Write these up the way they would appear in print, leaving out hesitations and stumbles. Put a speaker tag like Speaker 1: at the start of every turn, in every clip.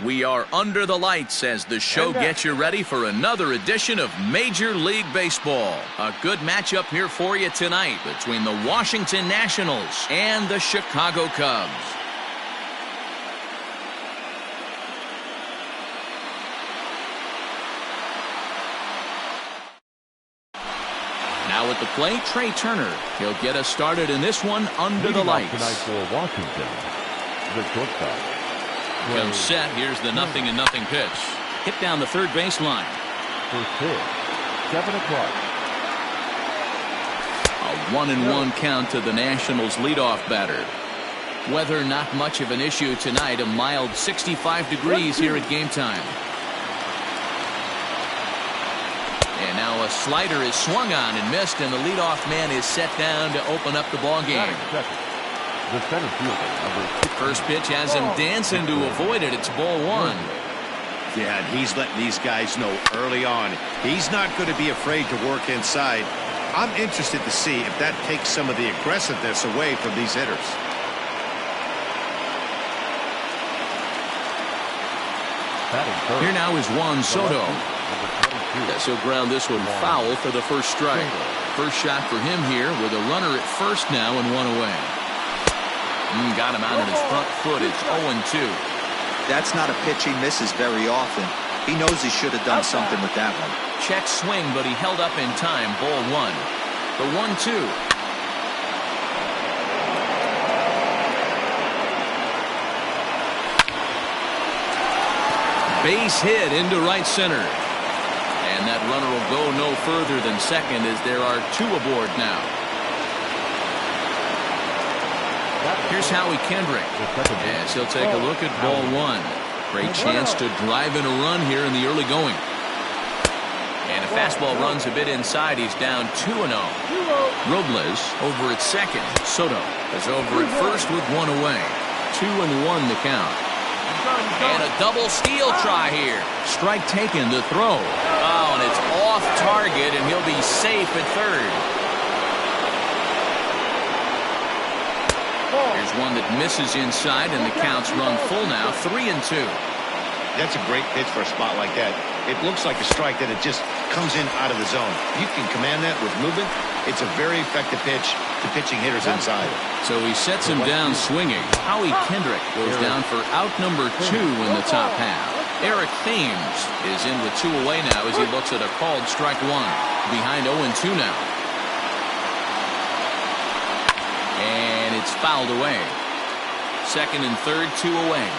Speaker 1: We are under the lights as the show gets you ready for another edition of Major League Baseball. A good matchup here for you tonight between the Washington Nationals and the Chicago Cubs. Now at the plate, Trey Turner. He'll get us started in this one under the lights.
Speaker 2: Tonight for Washington, the shortstop.
Speaker 1: Comes set. Here's the 0-0 pitch. Hit down the third baseline.
Speaker 2: First pitch, 7 o'clock.
Speaker 1: A 1-1 count to the Nationals leadoff batter. Weather not much of an issue tonight. A mild 65 degrees here at game time. And now a slider is swung on and missed, and the leadoff man is set down to open up the ball game.
Speaker 2: The center fielder, number 6.
Speaker 1: First pitch has him dancing to avoid it. It's ball one.
Speaker 3: Yeah, and he's letting these guys know early on he's not going to be afraid to work inside. I'm interested to see if that takes some of the aggressiveness away from these hitters.
Speaker 1: Here now is Juan Soto. Yes, he'll ground this one foul for the first strike. First shot for him here with a runner at first now and one away. Got him out on his front foot. It's 0-2.
Speaker 4: That's not a pitch he misses very often. He knows he should have done something with that one.
Speaker 1: Check swing, but he held up in time. Ball one. The 1-2. Base hit into right center. And that runner will go no further than second as there are two aboard now. Here's Howie Kendrick. Yes, he'll take a look at ball one. Great chance to drive in a run here in the early going. And a fastball runs a bit inside. He's down 2-0. Robles over at second. Soto is over at first with one away. 2-1 the count. And a double steal try here. Strike taken to throw. Oh, and it's off target, and he'll be safe at third. Here's one that misses inside, and the count's run full now, 3-2.
Speaker 3: That's a great pitch for a spot like that. It looks like a strike that it just comes in out of the zone. You can command that with movement. It's a very effective pitch to pitching hitters inside.
Speaker 1: So he sets him down swinging. Howie Kendrick goes down for out number 2 in the top half. Eric Thames is in with 2 away now as he looks at a called strike one. Behind 0-2 now. And it's fouled away. Second and third, 2 away.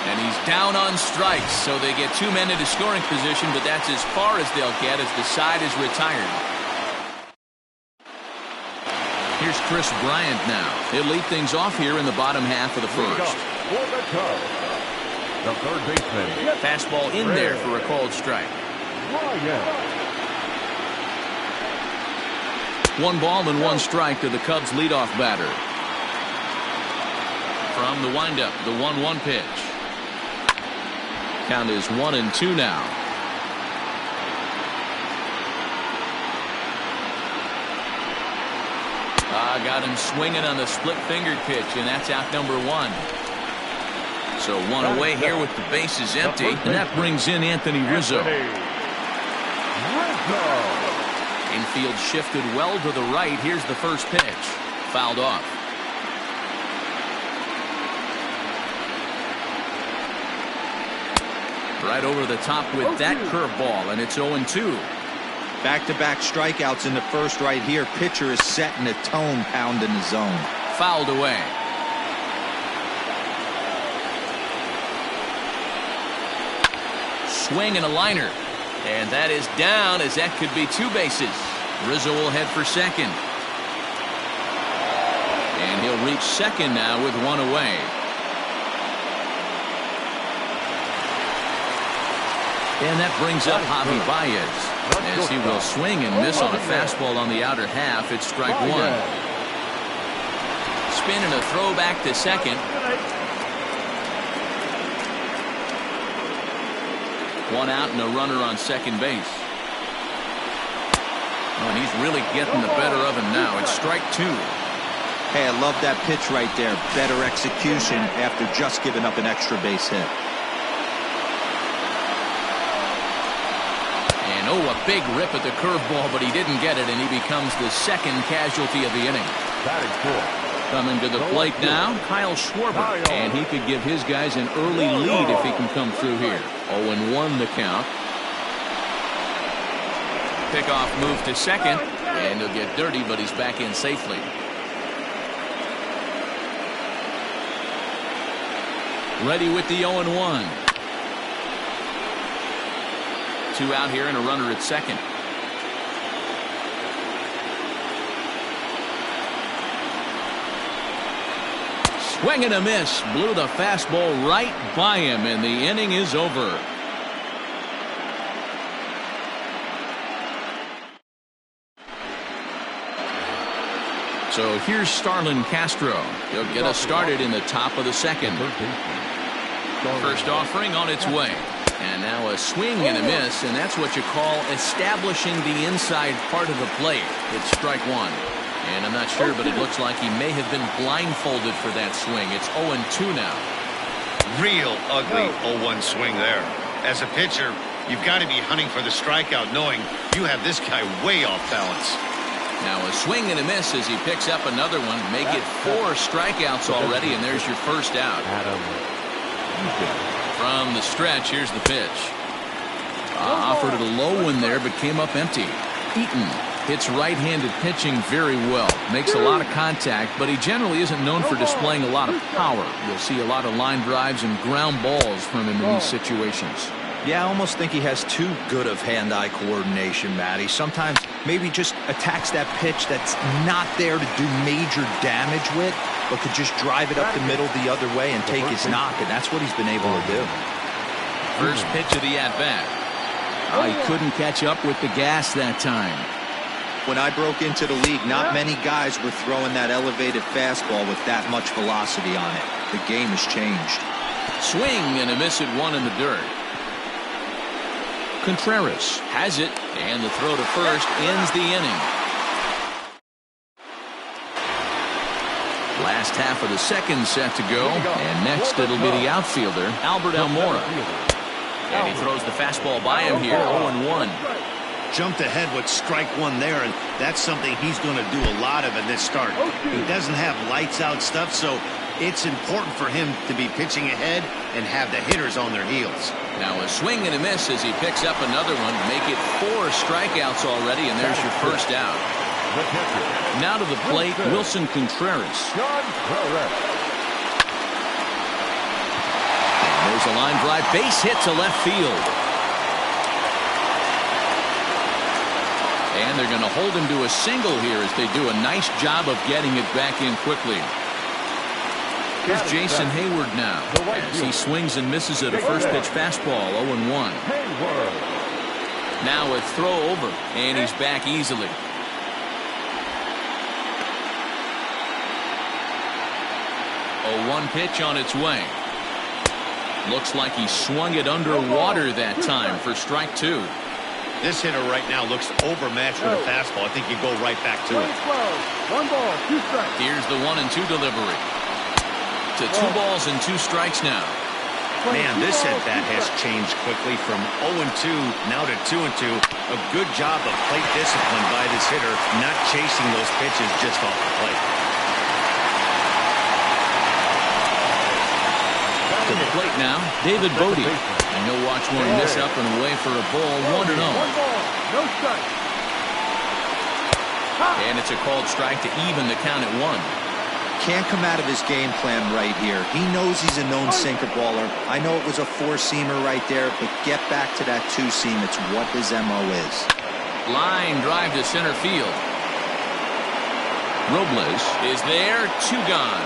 Speaker 1: And he's down on strikes, so they get 2 men into scoring position, but that's as far as they'll get as the side is retired. Here's Chris Bryant now. He'll lead things off here in the bottom half of the first.
Speaker 2: The third baseman.
Speaker 1: Fastball in there for a called strike. 1 ball and 1 strike to the Cubs leadoff batter. From the windup, the 1-1 pitch. Count is 1-2 now. Got him swinging on the split-fingered pitch, and that's out number 1. So 1 away here with the bases empty, and that brings in Anthony Rizzo. Infield shifted well to the right. Here's the first pitch. Fouled off. Right over the top with that curveball, and it's 0-2.
Speaker 4: Back-to-back strikeouts in the first right here. Pitcher is setting the tone, pounding the zone.
Speaker 1: Fouled away. Swing and a liner. And that is down, as that could be 2 bases. Rizzo will head for second. And he'll reach second now with 1 away. And that brings up Javi Baez. As he will swing and miss on a fastball on the outer half. It's strike 1. Spin and a throw back to second. 1 out and a runner on second base. Oh, and he's really getting the better of him now. It's strike 2.
Speaker 4: Hey, I love that pitch right there. Better execution after just giving up an extra base hit.
Speaker 1: And a big rip at the curveball, but he didn't get it, and he becomes the second casualty of the inning.
Speaker 2: Batting fourth.
Speaker 1: Coming to the plate now, Kyle Schwarber. And he could give his guys an early lead if he can come through here. 0-1 the count. Pickoff move to second, and he'll get dirty, but he's back in safely. Ready with the 0-1. 2 out here and a runner at second. Swing and a miss. Blew the fastball right by him, and the inning is over. So here's Starlin Castro. He'll get us started in the top of the second. First offering on its way. And now a swing and a miss, and that's what you call establishing the inside part of the plate. It's strike one. And I'm not sure, but it looks like he may have been blindfolded for that swing. It's 0-2 now.
Speaker 3: Real ugly 0-1 swing there. As a pitcher, you've got to be hunting for the strikeout, knowing you have this guy way off balance.
Speaker 1: Now a swing and a miss as he picks up another one. Make it 4 strikeouts already, and there's your first out. From the stretch, here's the pitch. Offered it a low one there, but came up empty. Eaton hits right-handed pitching very well. Makes a lot of contact, but he generally isn't known for displaying a lot of power. You'll see a lot of line drives and ground balls from him in these situations.
Speaker 4: Yeah, I almost think he has too good of hand-eye coordination, Matty. Sometimes maybe just attacks that pitch that's not there to do major damage with, but could just drive it up the middle the other way and take his knock, and that's what he's been able to do.
Speaker 1: First pitch of the at-bat. He couldn't catch up with the gas that time.
Speaker 4: When I broke into the league, not many guys were throwing that elevated fastball with that much velocity on it. The game has changed.
Speaker 1: Swing and a miss at one in the dirt. Contreras has it, and the throw to first ends the inning. Last half of the second set to go, and next it'll be the outfielder, Albert Almora. And he throws the fastball by him here, 0-1.
Speaker 3: Jumped ahead with strike one there, and that's something he's going to do a lot of in this start. He doesn't have lights out stuff, so it's important for him to be pitching ahead and have the hitters on their heels.
Speaker 1: Now a swing and a miss as he picks up another one. Make it 4 strikeouts already, and there's your first out. Now to the plate, Wilson Contreras. And there's a line drive, base hit to left field. And they're going to hold him to a single here as they do a nice job of getting it back in quickly. Here's Jason Hayward now as he swings and misses at a first pitch fastball, 0-1. Now a throw over, and he's back easily. A 1 pitch on its way. Looks like he swung it underwater that time for strike 2.
Speaker 3: This hitter right now looks overmatched with a fastball. I think you go right back to it.
Speaker 5: 1 ball, 2 strikes.
Speaker 1: Here's the 1-2 delivery. To 2 balls and 2 strikes now.
Speaker 3: Man, this at-bat has changed quickly from 0-2 now to 2-2. A good job of plate discipline by this hitter, not chasing those pitches just off the plate.
Speaker 1: To the plate now, David Bodie. And he'll watch one miss up and away for a ball, 1-0.
Speaker 5: 1 ball, no strike.
Speaker 1: And it's a called strike to even the count at 1.
Speaker 4: Can't come out of his game plan right here. He knows he's a known sinker baller. I know it was a 4-seamer right there, but get back to that 2-seam. It's what his MO is.
Speaker 1: Line drive to center field. Robles is there, 2 gone.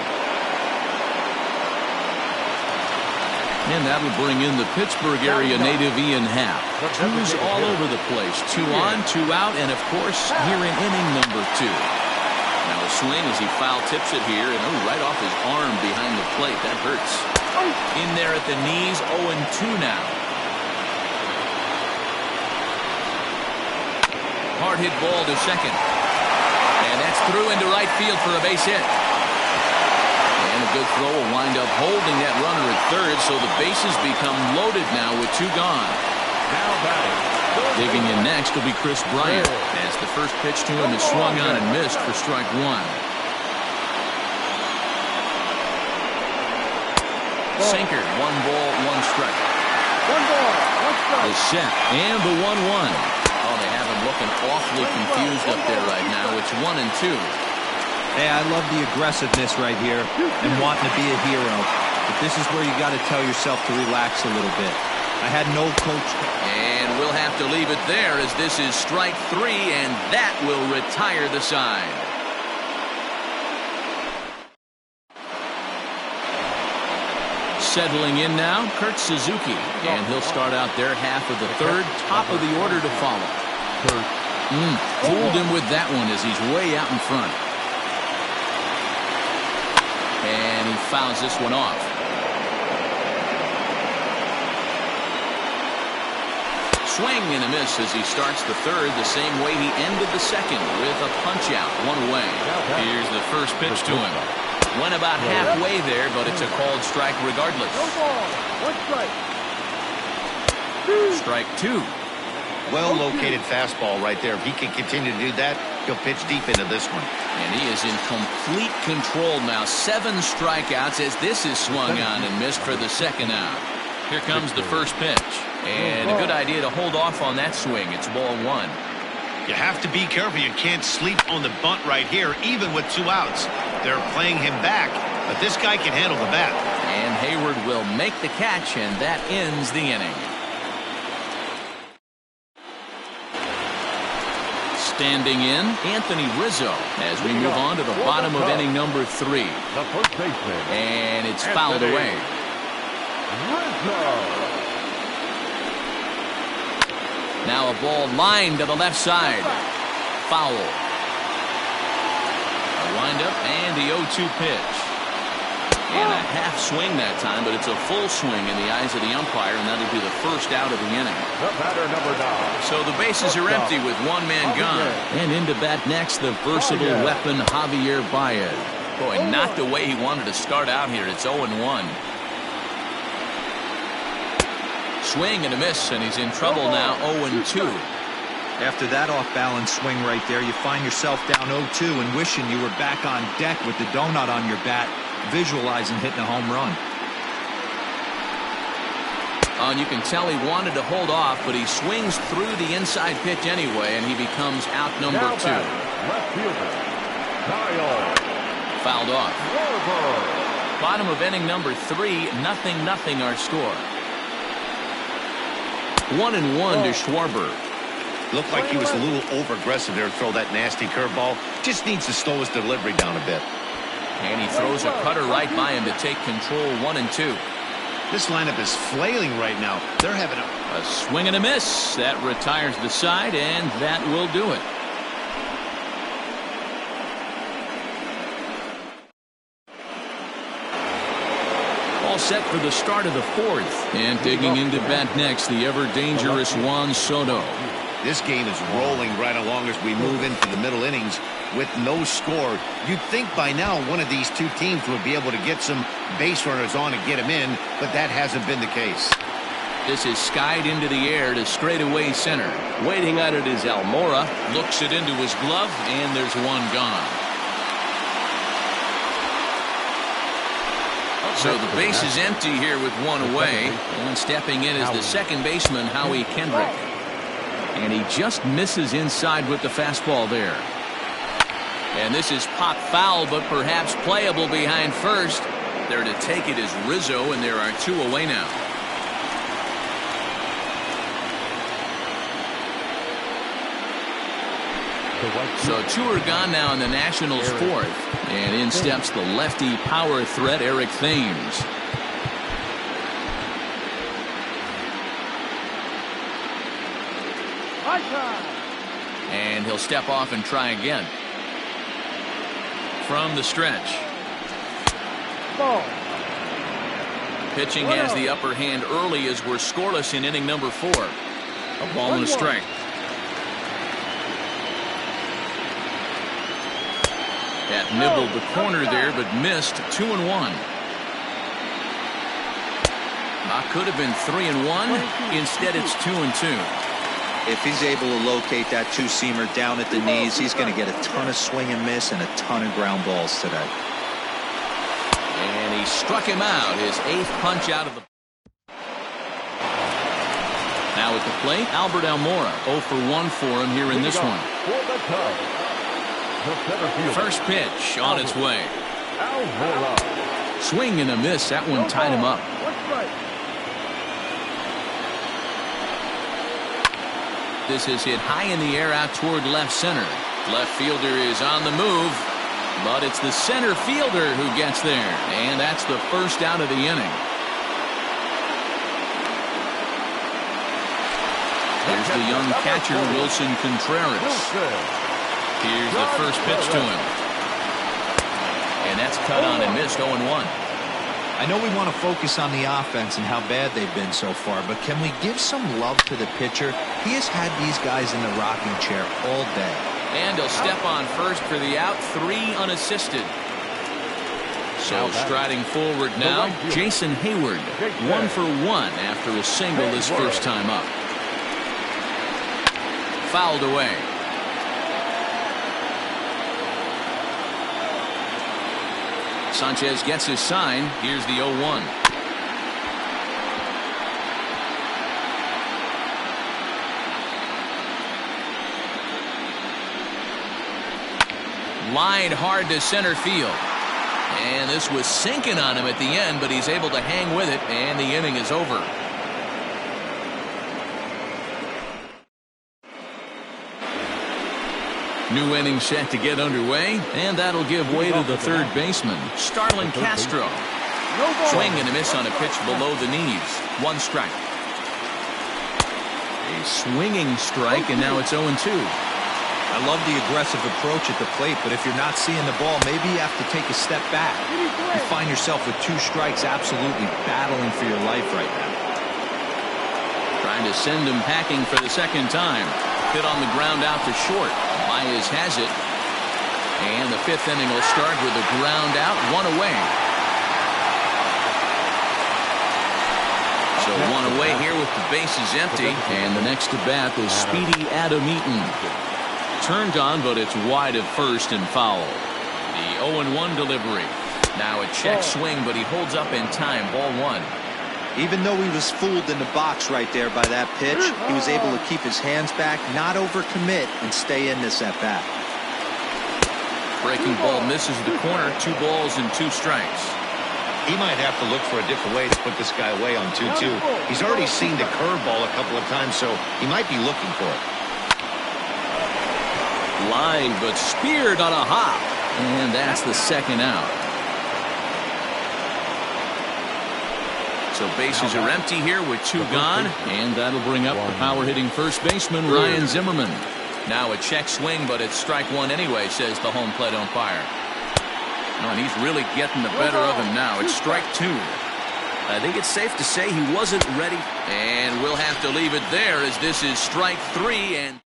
Speaker 1: And that'll bring in the Pittsburgh area native Ian Happ. 2s all over the place. 2 on, 2 out, and of course here in inning number 2. Now a swing as he foul tips it here, and right off his arm behind the plate. That hurts. In there at the knees, 0-2 now. Hard hit ball to second. And that's through into right field for a base hit. a good throw will wind up holding that runner at third, so the bases become loaded now with 2 gone.
Speaker 2: Now batting.
Speaker 1: Digging in next will be Chris Bryant, as the first pitch to him is swung on and missed for strike 1. Sinker, 1 ball, 1 strike.
Speaker 5: 1 ball, 1 strike.
Speaker 1: Is set, and the 1-1. Oh, they have him looking awfully confused up there right now. It's 1-2.
Speaker 4: Hey, I love the aggressiveness right here and wanting to be a hero. But this is where you got to tell yourself to relax a little bit. I had no coach.
Speaker 1: And we'll have to leave it there, as this is strike 3, and that will retire the side. Settling in now, Kurt Suzuki, and he'll start out their half of the third, top of the order to follow. Fooled him with that one as he's way out in front. And he fouls this one off. Swing and a miss as he starts the third the same way he ended the second, with a punch out, 1 away. Here's the first pitch to him. Went about halfway there, but it's a called strike regardless.
Speaker 5: 1 ball, 1 strike.
Speaker 1: Strike 2.
Speaker 3: Well-located fastball right there. If he can continue to do that, he'll pitch deep into this one.
Speaker 1: And he is in complete control now. 7 strikeouts as this is swung on and missed for the second out. Here comes the first pitch. And a good idea to hold off on that swing. It's ball 1.
Speaker 3: You have to be careful. You can't sleep on the bunt right here, even with 2 outs. They're playing him back, but this guy can handle the bat.
Speaker 1: And Hayward will make the catch, and that ends the inning. Standing in, Anthony Rizzo, as we move on to the bottom of inning number 3.
Speaker 2: The first baseman.
Speaker 1: And it's fouled away.
Speaker 2: Rizzo.
Speaker 1: Now a ball lined to the left side. Foul. A windup and the 0-2 pitch. And a half swing that time, but it's a full swing in the eyes of the umpire, and that'll be the first out of the inning.
Speaker 2: The batter, number 9.
Speaker 1: So the bases are empty with 1 man gone. And into bat next, the versatile weapon, Javier Baez. Boy, not the way he wanted to start out here. It's 0-1. Swing and a miss, and he's in trouble now, 0-2.
Speaker 4: After that off-balance swing right there, you find yourself down 0-2 and wishing you were back on deck with the donut on your bat, visualizing hitting a home run.
Speaker 1: And you can tell he wanted to hold off, but he swings through the inside pitch anyway, and he becomes out number 2.
Speaker 2: Left fielder. Kyle.
Speaker 1: Fouled off.
Speaker 2: Schwarber.
Speaker 1: Bottom of inning number 3, 0-0 our score. 1-1 to Schwarber.
Speaker 3: Looked like he was a little over-aggressive there to throw that nasty curveball. Just needs to slow his delivery down a bit.
Speaker 1: And he throws a cutter right by him to take control, 1-2.
Speaker 3: This lineup is flailing right now. They're having
Speaker 1: A swing and a miss. That retires the side, and that will do it. All set for the start of the 4th. And digging into bat next, the ever-dangerous Juan Soto.
Speaker 3: This game is rolling right along as we move into the middle innings with no score. You'd think by now one of these 2 teams would be able to get some base runners on and get them in, but that hasn't been the case.
Speaker 1: This is skied into the air to straightaway center. Waiting on it is Almora. Looks it into his glove, and there's 1 gone. So the base is empty here with 1 away. And stepping in is the second baseman, Howie Kendrick. And he just misses inside with the fastball there. And this is pop foul, but perhaps playable behind first. There to take it is Rizzo, and there are 2 away now. So 2 are gone now in the Nationals' 4th. And in steps the lefty power threat, Eric Thames. And he'll step off and try again. From the stretch.
Speaker 5: Ball.
Speaker 1: Pitching has the upper hand early as we're scoreless in inning number 4. A ball and a strike. That nibbled the corner there, but missed. 2-1. Could have been 3-1. Instead, it's 2-2.
Speaker 4: If he's able to locate that two-seamer down at the knees, he's going to get a ton of swing and miss and a ton of ground balls today.
Speaker 1: And he struck him out. His 8th punch out of the... Now at the plate, Albert Almora. 0 for 1 for him here in this one. First pitch on its way.
Speaker 2: Almora.
Speaker 1: Swing and a miss. That one tied him up. This is hit high in the air out toward left center. Left fielder is on the move, but it's the center fielder who gets there, and that's the first out of the inning. There's the young catcher, Wilson Contreras. Here's the first pitch to him. And that's cut on and missed. 0-1.
Speaker 4: I know we want to focus on the offense and how bad they've been so far, but can we give some love to the pitcher? He has had these guys in the rocking chair all day.
Speaker 1: And he'll step on first for the out. 3 unassisted. So striding forward now, Jason Hayward. 1 for 1 after a single his first time up. Fouled away. Sanchez gets his sign. Here's the 0-1. Lined hard to center field. And this was sinking on him at the end, but he's able to hang with it, and the inning is over. New inning set to get underway, and that'll give way to the third baseman, Starlin Castro. Swing and a miss on a pitch below the knees. 1 strike. A swinging strike, and now it's 0-2.
Speaker 4: I love the aggressive approach at the plate, but if you're not seeing the ball, maybe you have to take a step back. You find yourself with 2 strikes, absolutely battling for your life right now.
Speaker 1: Trying to send him packing for the second time. Hit on the ground out to short. Baez has it. And the 5th inning will start with a ground out, 1 away. So 1 away here with the bases empty. And the next to bat is Speedy Adam Eaton. Turned on, but it's wide at first and foul. The 0-1 delivery. Now a check swing, but he holds up in time. Ball 1.
Speaker 4: Even though he was fooled in the box right there by that pitch, he was able to keep his hands back, not overcommit, and stay in this at bat.
Speaker 1: Breaking ball misses the corner. 2 balls and 2 strikes.
Speaker 3: He might have to look for a different way to put this guy away on 2-2. He's already seen the curveball a couple of times, so he might be looking for it.
Speaker 1: Line, but speared on a hop. And that's the second out. So bases are empty here with 2 gone, and that'll bring up the power-hitting first baseman, Ryan Zimmerman. Now a check swing, but it's strike 1 anyway, says the home plate umpire. Oh, and he's really getting the better of him now. It's strike 2. I think it's safe to say he wasn't ready, and we'll have to leave it there as this is strike 3. And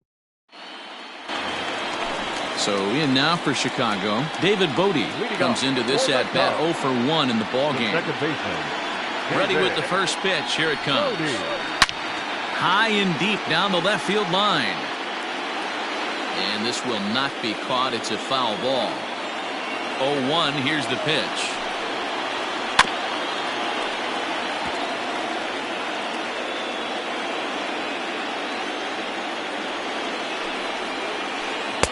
Speaker 1: so in now for Chicago, David Bodie comes into this at-bat 0 for 1 in the ballgame. Ready with the first pitch. Here it comes. High and deep down the left field line. And this will not be caught. It's a foul ball. 0-1. Here's the pitch.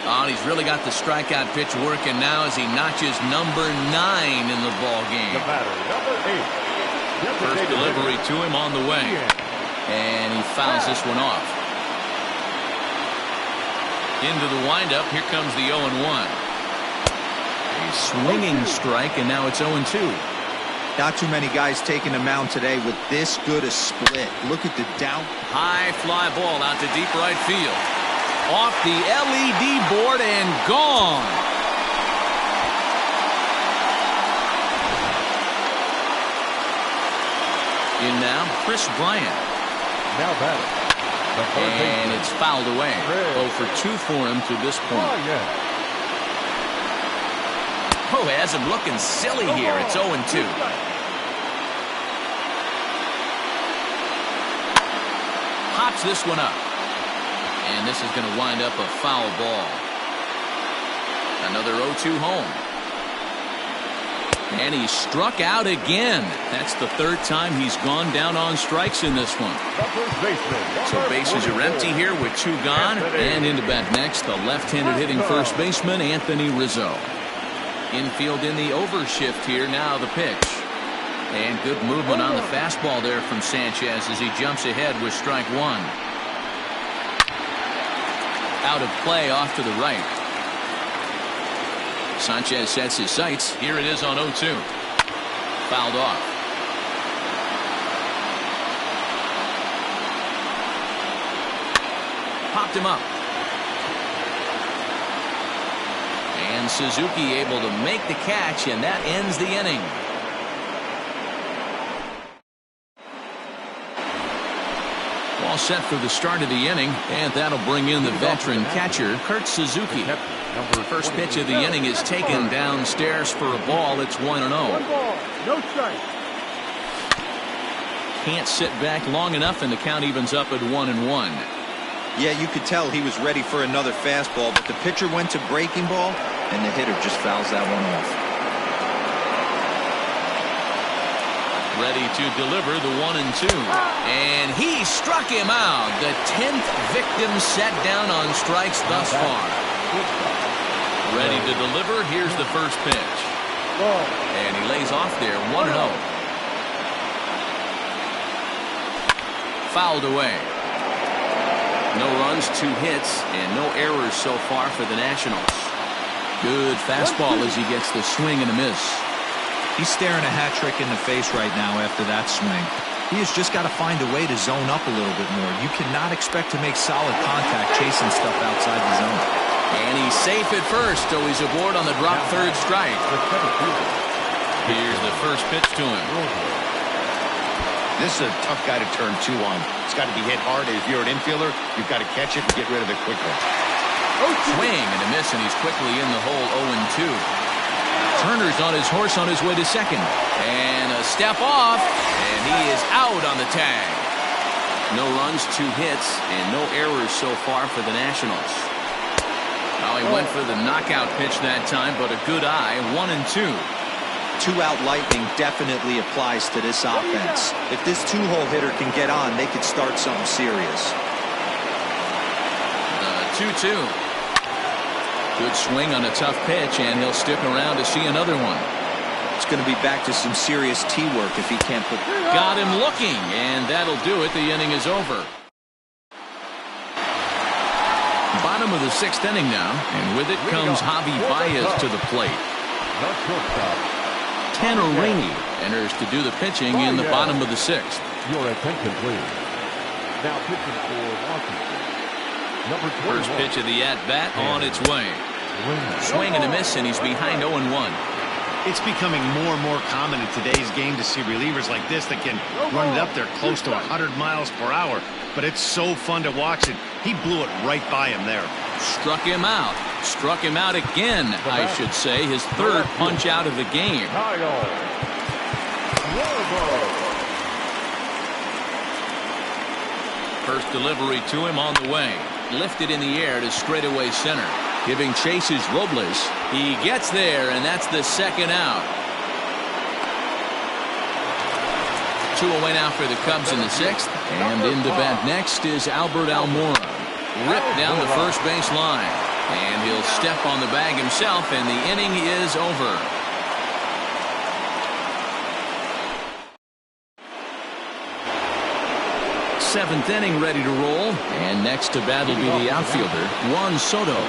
Speaker 1: Oh, he's really got the strikeout pitch working now as he notches number 9 in the ball game.
Speaker 2: The batter, number 8.
Speaker 1: First delivery to him on the way. And he fouls this one off. Into the windup. Here comes the 0-1. A swinging strike, and now it's 0-2.
Speaker 4: Not too many guys taking the mound today with this good a split. Look at the down.
Speaker 1: High fly ball out to deep right field. Off the LED board and gone. In now, Chris Bryant.
Speaker 2: Now batting.
Speaker 1: And it's fouled away. 0 for 2 for him to this point. Oh, has him looking silly here. It's 0-2. Pops this one up. And this is going to wind up a foul ball. Another 0-2 home. And he struck out again. That's the third time he's gone down on strikes in this one. So bases are empty here with 2 gone. And into bat next, the left-handed hitting first baseman, Anthony Rizzo. Infield in the overshift here. Now the pitch. And good movement on the fastball there from Sanchez as he jumps ahead with strike 1. Out of play off to the right. Sanchez sets his sights. Here it is on 0-2. Fouled off. Popped him up. And Suzuki able to make the catch, and that ends the inning. All set for the start of the inning, and that'll bring in the veteran catcher, Kurt Suzuki. First pitch of the inning is taken downstairs for a ball. It's 1-0.
Speaker 5: 1 ball, no strike.
Speaker 1: Can't sit back long enough, and the count evens up at 1-1.
Speaker 4: Yeah, you could tell he was ready for another fastball, but the pitcher went to breaking ball, and the hitter just fouls that one off.
Speaker 1: Ready to deliver the 1-2. And he struck him out. The 10th victim set down on strikes thus far. Ready to deliver. Here's the first pitch. And he lays off there. 1-0. Fouled away. No runs, 2 hits, and no errors so far for the Nationals. Good fastball as he gets the swing and a miss.
Speaker 4: He's staring a hat trick in the face right now after that swing. He has just got to find a way to zone up a little bit more. You cannot expect to make solid contact chasing stuff outside the zone.
Speaker 1: And he's safe at first, so he's aboard on the drop third strike. Here's the first pitch to him.
Speaker 3: This is a tough guy to turn 2 on. It's got to be hit hard. If you're an infielder, you've got to catch it and get rid of it quickly.
Speaker 1: Swing and a miss, and he's quickly in the hole. 0-2. Turner's on his horse on his way to second. And a step off, and he is out on the tag. No runs, 2 hits, and no errors so far for the Nationals. Now he went for the knockout pitch that time, but a good eye. 1-2.
Speaker 4: 2-out lightning definitely applies to this offense. If this 2-hole hitter can get on, they could start something serious.
Speaker 1: The 2-2. Good swing on a tough pitch, and he'll stick around to see another one.
Speaker 4: It's going to be back to some serious tee work if he can't put...
Speaker 1: Got him looking, and that'll do it. The inning is over. Bottom of the 6th inning now, and with it comes Javi Baez to the plate. Tanner Rainey enters to do the pitching in the bottom of the 6th.
Speaker 2: Your attention, please. Now pitching for Washington.
Speaker 1: First pitch of the at-bat on its way. Swing and a miss, and he's behind 0-1.
Speaker 3: It's becoming more and more common in today's game to see relievers like this that can run it up there close to 100 miles per hour. But it's so fun to watch it. He blew it right by him there.
Speaker 1: Struck him out. Struck him out again, I should say. His 3rd punch out of the game. First delivery to him on the way. Lifted in the air to straightaway center. Giving chase is Robles. He gets there, and that's the 2nd out. 2 away now for the Cubs in the 6th. And into bat next is Albert Almora. Ripped down the first base line. And he'll step on the bag himself, and the inning is over. Seventh inning ready to roll, and next to bat will be the outfielder, Juan Soto.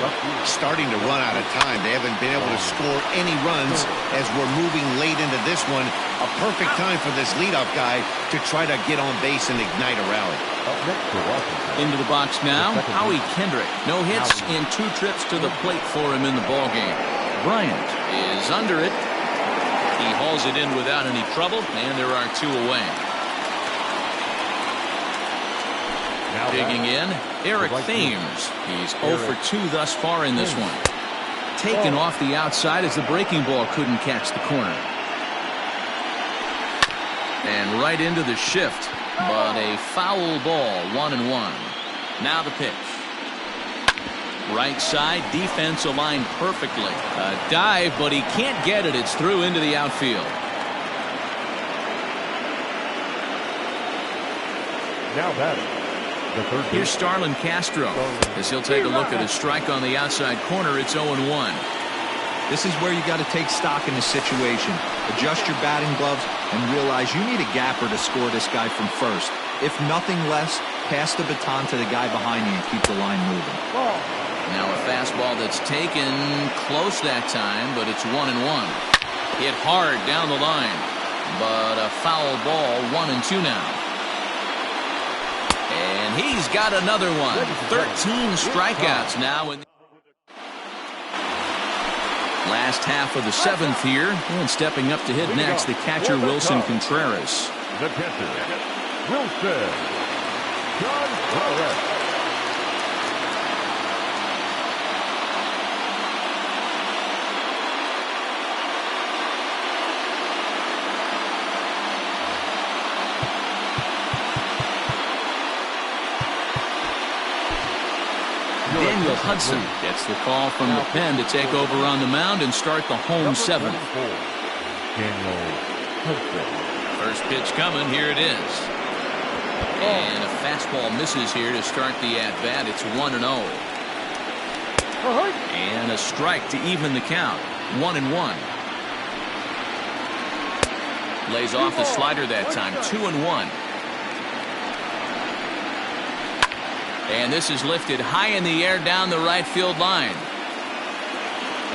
Speaker 3: Starting to run out of time. They haven't been able to score any runs as we're moving late into this one. A perfect time for this leadoff guy to try to get on base and ignite a rally.
Speaker 1: Into the box now, Howie Kendrick. No hits in 2 trips to the plate for him in the ballgame. Bryant is under it. He hauls it in without any trouble, and there are 2 away. Digging in, Eric Thames. He's 0 for 2 thus far in this one. taken off the outside as the breaking ball couldn't catch the corner. And right into the shift, but a foul ball, 1-1. Now the pitch. Right side, defense aligned perfectly. A dive, but he can't get it. It's through into the outfield.
Speaker 2: Now batting, the third
Speaker 1: Here's
Speaker 2: baseman.
Speaker 1: Starlin Castro as he'll take a look at a strike on the outside corner. It's 0-1.
Speaker 4: This is where you got to take stock in the situation. Adjust your batting gloves and realize you need a gapper to score this guy from first. If nothing less, pass the baton to the guy behind you and keep the line moving.
Speaker 1: Now a fastball that's taken close that time, but it's 1-1. Hit hard down the line, but a foul ball, 1-2 now. And he's got another one. 13 strikeouts now in the last half of the seventh here. And stepping up to hit next, the catcher Wilson Contreras.
Speaker 2: The catcher, Wilson Contreras.
Speaker 1: Daniel Hudson gets the call from the pen to take over on the mound and start the home seventh.
Speaker 2: Daniel Hudson.
Speaker 1: First pitch coming. Here it is. And a fastball misses here to start the at-bat. It's 1-0. And a strike to even the count. 1-1. Lays off the slider that time. 2-1. And this is lifted high in the air down the right field line.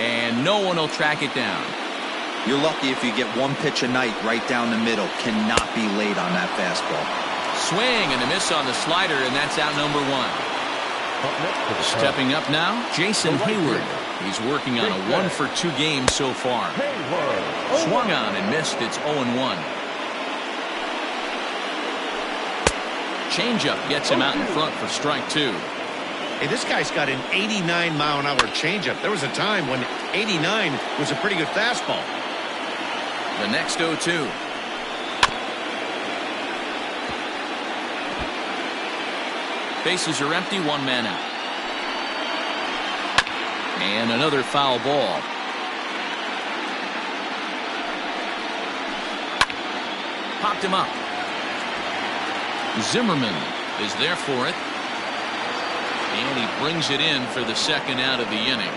Speaker 1: And no one will track it down.
Speaker 4: You're lucky if you get one pitch a night right down the middle. Cannot be late on that fastball.
Speaker 1: Swing and a miss on the slider, and that's out number one. Stepping up now, Jason Hayward. He's working on a 1-for-2 game so far. Swung on and missed. It's 0-1. Changeup gets him out in front for strike two.
Speaker 3: Hey, this guy's got an 89-mile-an-hour changeup. There was a time when 89 was a pretty good fastball.
Speaker 1: The next 0-2. Bases are empty, one man out. And another foul ball. Popped him up. Zimmerman is there for it. And he brings it in for the second out of the inning.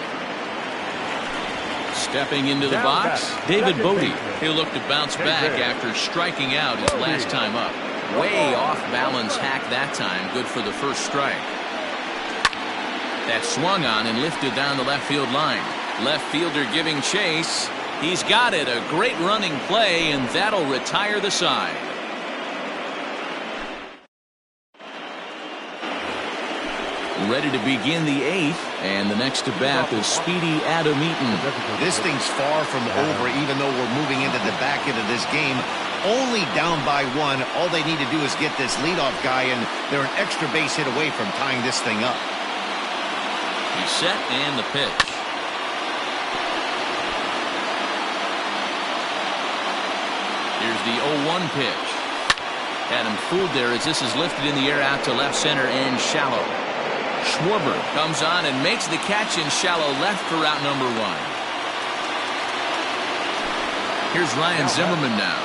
Speaker 1: Stepping into the box, David Bodie. He'll look to bounce back after striking out his last time up. Way off balance hack that time. Good for the first strike. That swung on and lifted down the left field line. Left fielder giving chase. He's got it. A great running play, and that'll retire the side. Ready to begin the eighth, and the next to bat is Speedy Adam Eaton.
Speaker 3: This thing's far from over, even though we're moving into the back end of this game. Only down by one. All they need to do is get this leadoff guy, and they're an extra base hit away from tying this thing up.
Speaker 1: He's set, and the pitch. Here's the 0-1 pitch. Had him fooled there as this is lifted in the air out to left center and shallow. Schwarber comes on and makes the catch in shallow left for out number one. Here's Ryan Zimmerman now.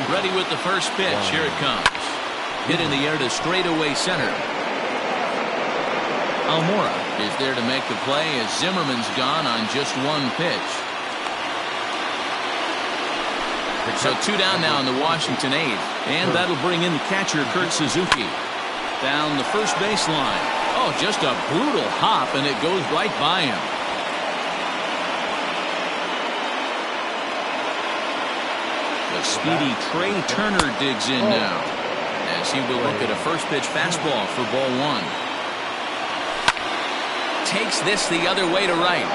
Speaker 1: Ready with the first pitch. Here it comes. Hit in the air to straightaway center. Almora is there to make the play as Zimmerman's gone on just one pitch. So two down now in the Washington eighth. And that'll bring in the catcher Kurt Suzuki. Down the first baseline. Oh, just a brutal hop, and it goes right by him. The speedy Trey Turner digs in now as he will look at a first pitch fastball for ball one. Takes this the other way to right.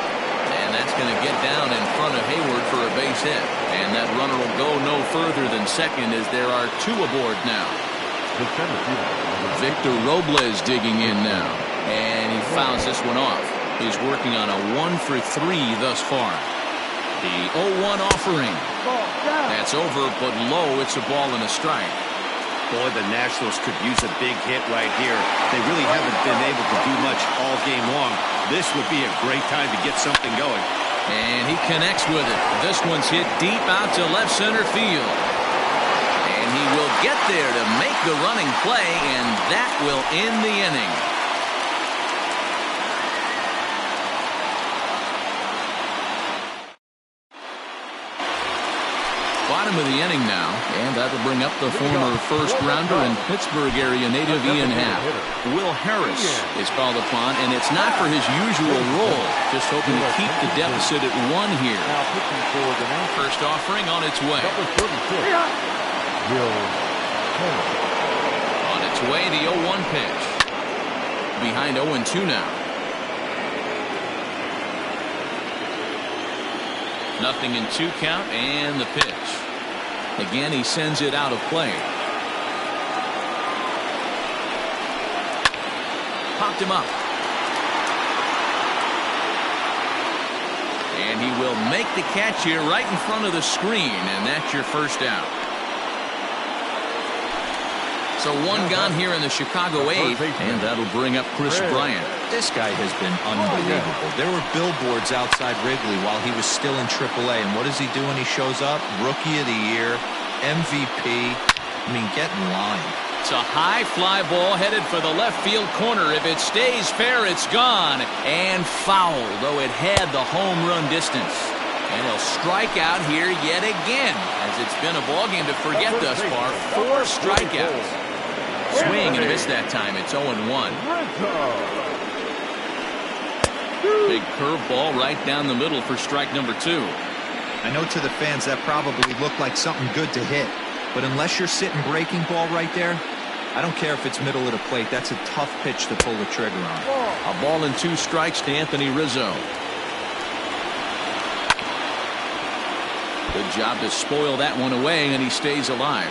Speaker 1: And that's going to get down in front of Hayward for a base hit. And that runner will go no further than second as there are two aboard now. Victor Robles digging in now. And he fouls this one off. He's working on a 1-for-3 thus far. The 0-1 offering. That's over, but low. It's a ball and a strike.
Speaker 3: Boy, the Nationals could use a big hit right here. They really haven't been able to do much all game long. This would be a great time to get something going.
Speaker 1: And he connects with it. This one's hit deep out to left center field. And he will get there to make the running play, and that will end the inning. Bottom of the inning now, and that'll bring up the former first-rounder and Pittsburgh area native Ian Happ. Will Harris is called upon, and it's not for his usual role. Just hoping to keep the deficit at 1 here. First offering on its way. On its way, the 0-1 pitch. Behind 0-2 now. Nothing in 2 count, and the pitch. Again, he sends it out of play. Popped him up. And he will make the catch here right in front of the screen, and that's your first out. So 1 gone here in the Chicago 8th, and that'll bring up Chris Bryant.
Speaker 4: This guy has been unbelievable. There were billboards outside Wrigley while he was still in AAA, and what does he do when he shows up? Rookie of the Year, MVP. I mean, get in line.
Speaker 1: It's a high fly ball headed for the left field corner. If it stays fair, it's gone. And foul, though it had the home run distance. And he'll strike out here yet again, as it's been a ball game to forget thus far. 4 strikeouts. Swing and a miss that time. It's 0-1. Big curveball right down the middle for strike number 2.
Speaker 4: I know to the fans that probably looked like something good to hit, but unless you're sitting breaking ball right there, I don't care if it's middle of the plate. That's a tough pitch to pull the trigger on.
Speaker 1: A ball and 2 strikes to Anthony Rizzo. Good job to spoil that one away, and he stays alive.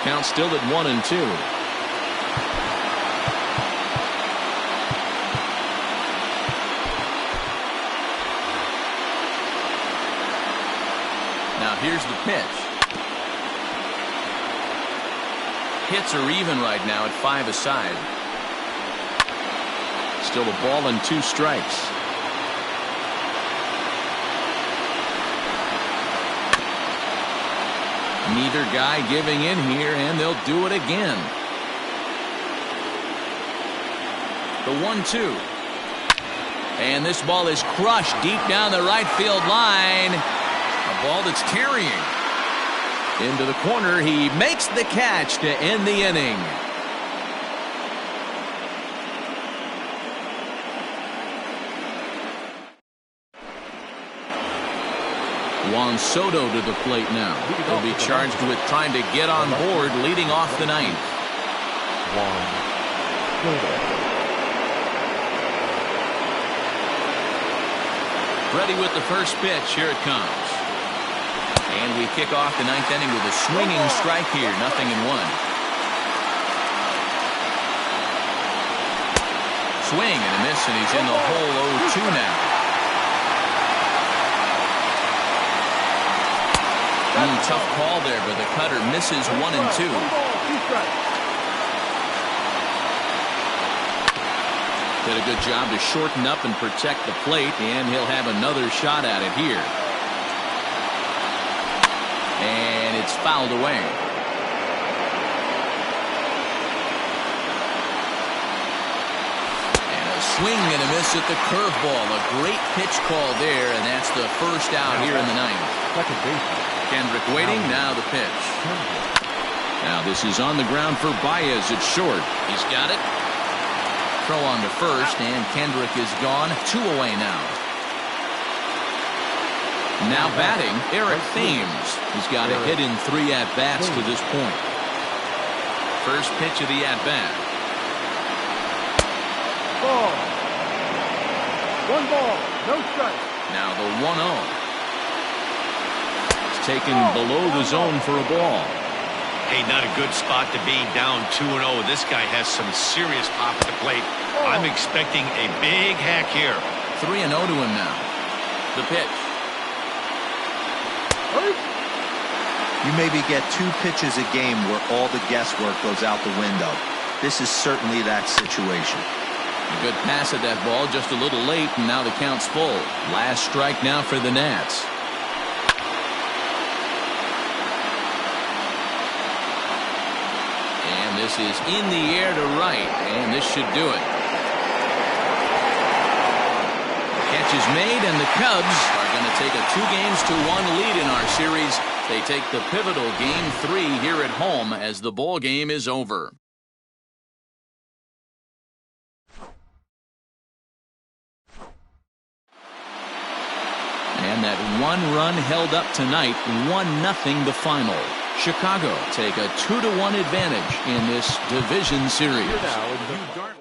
Speaker 1: Count still at 1-2. Now here's the pitch. Hits are even right now at 5 aside. Still a ball and 2 strikes. Neither guy giving in here, and they'll do it again. The 1-2. And this ball is crushed deep down the right field line. A ball that's carrying. Into the corner, he makes the catch to end the inning. Juan Soto to the plate now. He'll be charged with trying to get on board, leading off the 9th. Ready with the first pitch. Here it comes. And we kick off the 9th inning with a swinging strike here. 0-1. Swing and a miss, and he's in the hole 0-2 now. Tough call there, but the cutter misses 1-2. Did a good job to shorten up and protect the plate, and he'll have another shot at it here. And it's fouled away. And a swing and a miss at the curveball. A great pitch call there, and that's the first out here in the 9th. Kendrick waiting, now the pitch. Now this is on the ground for Baez. It's short. He's got it. Throw on to first, and Kendrick is gone. 2 away now. Now batting, Eric Thames. He's got a hit in 3 at-bats to this point. First pitch of the at-bat.
Speaker 5: Ball. 1 ball, no strike.
Speaker 1: Now the 1-0. Taken below the zone for a ball.
Speaker 3: Hey, not a good spot to be, down 2-0. This guy has some serious pop at the plate. I'm expecting a big hack here.
Speaker 1: 3-0 to him now. The pitch.
Speaker 4: You maybe get 2 pitches a game where all the guesswork goes out the window. This is certainly that situation.
Speaker 1: A good pass at that ball, just a little late, and now the count's full. Last strike now for the Nats. And this is in the air to right, and this should do it. The catch is made, and the Cubs are going to take a 2-1 lead in our series. They take the pivotal Game 3 here at home as the ball game is over. And that 1 run held up tonight, 1-0 the final. Chicago take a 2-1 advantage in this division series.
Speaker 2: Here now is Yu Darvish.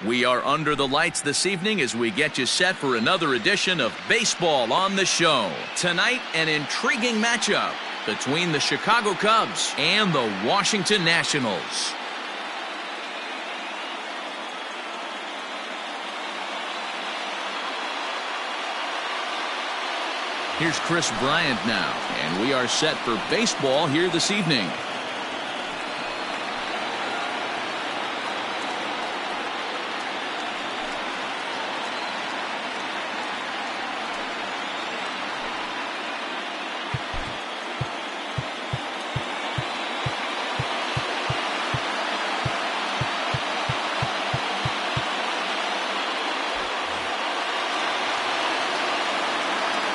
Speaker 1: We are under the lights this evening as we get you set for another edition of Baseball on the Show. Tonight, an intriguing matchup between the Chicago Cubs and the Washington Nationals. Here's Chris Bryant now, and we are set for baseball here this evening.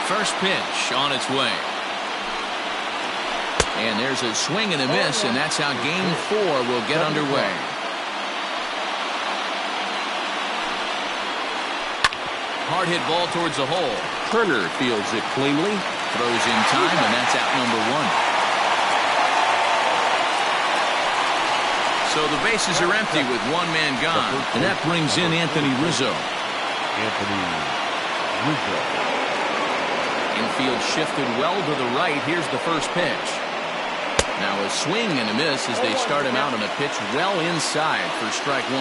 Speaker 1: First pitch on its way. And there's a swing and a miss, and that's how Game 4 will get underway. Hard hit ball towards the hole. Turner fields it cleanly. Throws in time, and that's out number 1. So the bases are empty with one man gone. And that brings in Anthony Rizzo. Infield shifted well to the right. Here's the first pitch. Now a swing and a miss as they start him out on a pitch well inside for strike 1.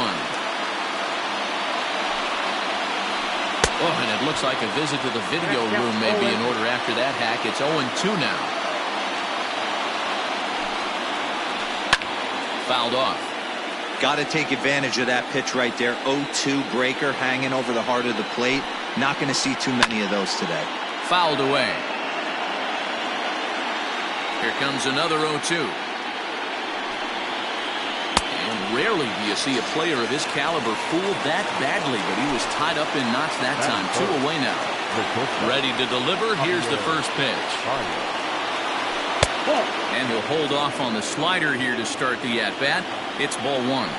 Speaker 1: Oh, and it looks like a visit to the video room may be in order after that hack. It's 0-2 now. Fouled off.
Speaker 4: Got to take advantage of that pitch right there. 0-2 breaker hanging over the heart of the plate. Not going to see too many of those today.
Speaker 1: Fouled away. Here comes another 0-2. And rarely do you see a player of his caliber fooled that badly, but he was tied up in knots that time. 2 away now. Ready to deliver. Here's the first pitch. And he'll hold off on the slider here to start the at-bat. It's ball 1.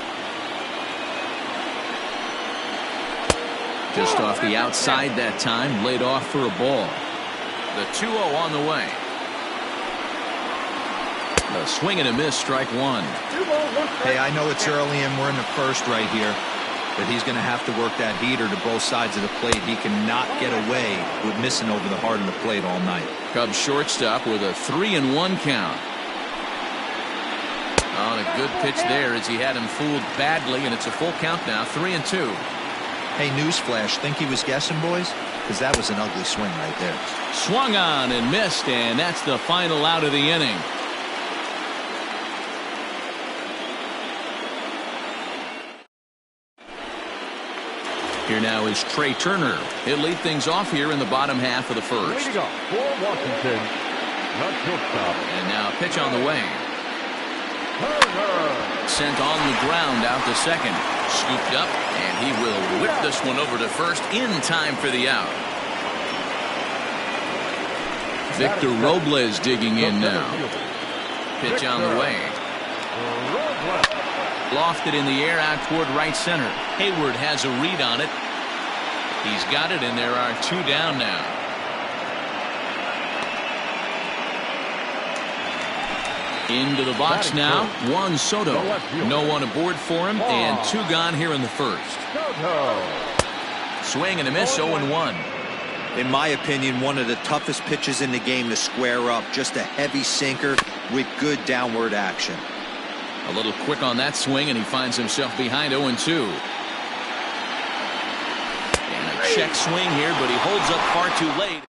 Speaker 1: Just off the outside that time, laid off for a ball. The 2-0 on the way. A swing and a miss, strike 1.
Speaker 4: Hey, I know it's early and we're in the first right here, but he's going to have to work that heater to both sides of the plate. He cannot get away with missing over the heart of the plate all night.
Speaker 1: Cubs shortstop with a 3-1 count. On a good pitch there as he had him fooled badly, and it's a full count now, 3-2.
Speaker 4: Hey, newsflash, think he was guessing, boys? Because that was an ugly swing right there.
Speaker 1: Swung on and missed, and that's the final out of the inning. Here now is Trey Turner. He'll lead things off here in the bottom half of the first.
Speaker 2: Leading off for Washington, the shortstop.
Speaker 1: And now a pitch on the way.
Speaker 2: Turner.
Speaker 1: Sent on the ground out to second. Scooped up, and he will whip this one over to first in time for the out. Victor Robles digging in now. Pitch on the way. Lofted in the air out toward right center. Hayward has a read on it. He's got it, and there are 2 down now. Into the box now, Juan Soto. No one aboard for him, and 2 gone here in the first. Swing and a miss, 0-1.
Speaker 4: In my opinion, one of the toughest pitches in the game to square up. Just a heavy sinker with good downward action.
Speaker 1: A little quick on that swing, and he finds himself behind 0-2. And a check swing here, but he holds up far too late.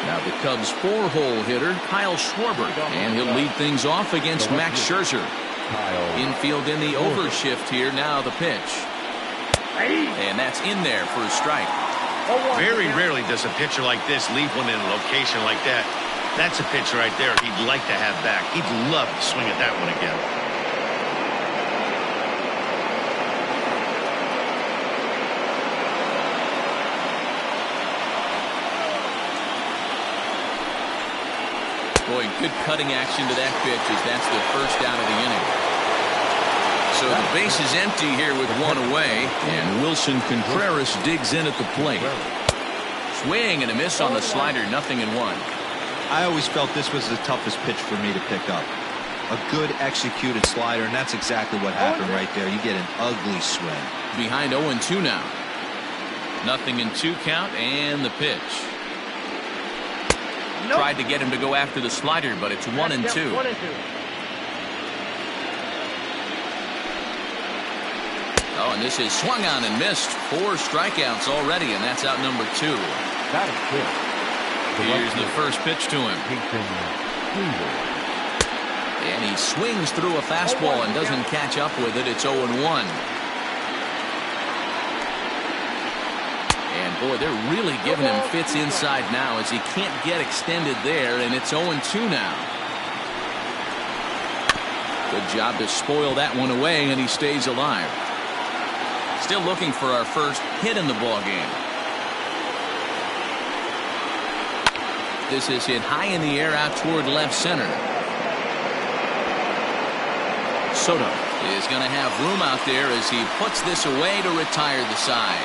Speaker 1: Now the Cubs' 4-hole hitter, Kyle Schwarber, and he'll lead things off against Max Scherzer. Infield in the overshift here. Now the pitch. And that's in there for a strike.
Speaker 3: Very rarely does a pitcher like this leave one in a location like that. That's a pitch right there he'd like to have back. He'd love to swing at that one again.
Speaker 1: Boy, good cutting action to that pitch as that's the first out of the inning. So the base is empty here with 1 away, and Wilson Contreras digs in at the plate. Swing and a miss on the slider, 0-1.
Speaker 4: I always felt this was the toughest pitch for me to pick up. a good executed slider, and that's exactly what happened right there. You get an ugly swing.
Speaker 1: Behind 0-2 now. 0-2 count, and the pitch. Tried to get him to go after the slider, but it's 1-2.
Speaker 5: 1-2.
Speaker 1: Oh, and this is swung on and missed. 4 strikeouts already, and that's out number 2.
Speaker 2: That is good.
Speaker 1: Here's the first pitch to him. And he swings through a fastball and doesn't catch up with it. It's 0-1. And boy, they're really giving him fits inside now as he can't get extended there, and it's 0-2 now. Good job to spoil that one away, and he stays alive. Still looking for our first hit in the ball game. This is hit high in the air out toward left center. Soto is going to have room out there as he puts this away to retire the side.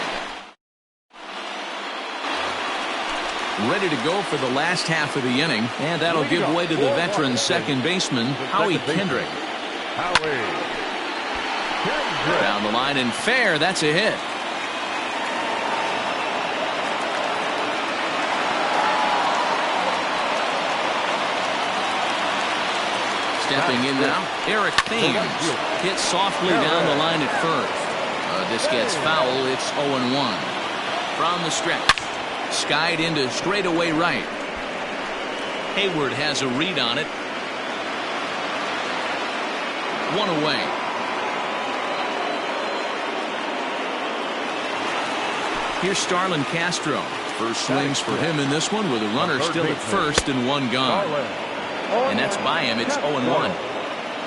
Speaker 1: Ready to go for the last half of the inning, and that'll give way to the veteran second baseman, Howie Kendrick. Down the line and fair, that's a hit. Stepping in now, Eric Thames hits softly down the line at first. This gets foul. It's 0-1. From the stretch, skied into straightaway right. Hayward has a read on it. 1 away. Here's Starlin Castro. First swings for him in this one with a runner still at first and 1 gone. And that's by him. It's 0-1.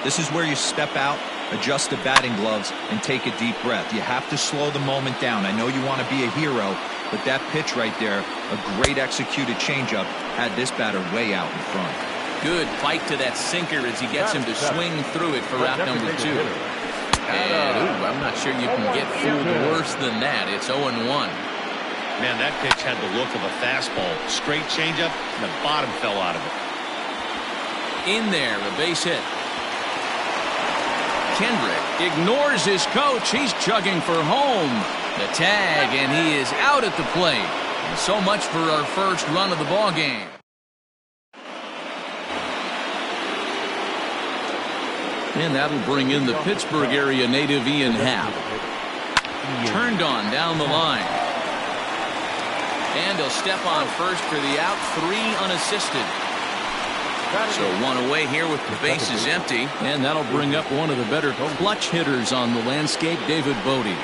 Speaker 4: This is where you step out, adjust the batting gloves, and take a deep breath. You have to slow the moment down. I know you want to be a hero, but that pitch right there, a great executed changeup, had this batter way out in front.
Speaker 1: Good fight to that sinker as he gets him to swing through it for out number 2. And I'm not sure you can get fooled worse than that. It's 0-1.
Speaker 3: Man, that pitch had the look of a fastball. Straight changeup, and the bottom fell out of it.
Speaker 1: In there, a base hit. Kendrick ignores his coach. He's chugging for home. The tag, and he is out at the plate. And so much for our first run of the ball game. And that'll bring in the Pittsburgh area native Ian Happ. Turned on down the line. And he'll step on first for the out. 3 unassisted. So 1 away here with the bases empty. And that'll bring up one of the better clutch hitters on the landscape, David Bodie.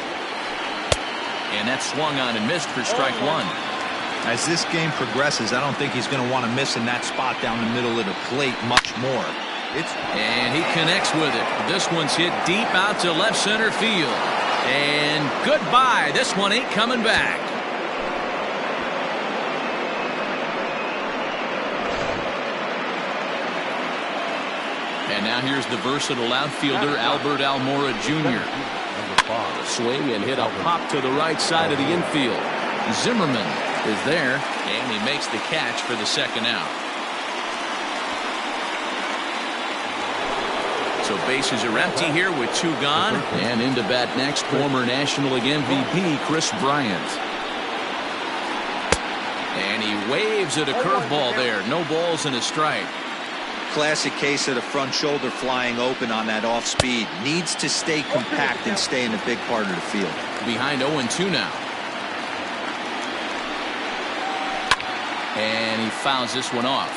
Speaker 1: And that's swung on and missed for strike 1.
Speaker 4: As this game progresses, I don't think he's going to want to miss in that spot down the middle of the plate much more.
Speaker 1: And he connects with it. This one's hit deep out to left center field. And goodbye. This one ain't coming back. And now here's the versatile outfielder, Albert Almora Jr. Swing and hit a pop to the right side of the infield. Zimmerman is there, and he makes the catch for the second out. So bases are empty here with 2 gone. And into bat next, former National League MVP Chris Bryant. And he waves at a curveball there. No balls and a strike.
Speaker 4: Classic case of the front shoulder flying open on that off speed. Needs to stay compact and stay in the big part of the field.
Speaker 1: Behind 0-2 now. And he fouls this one off.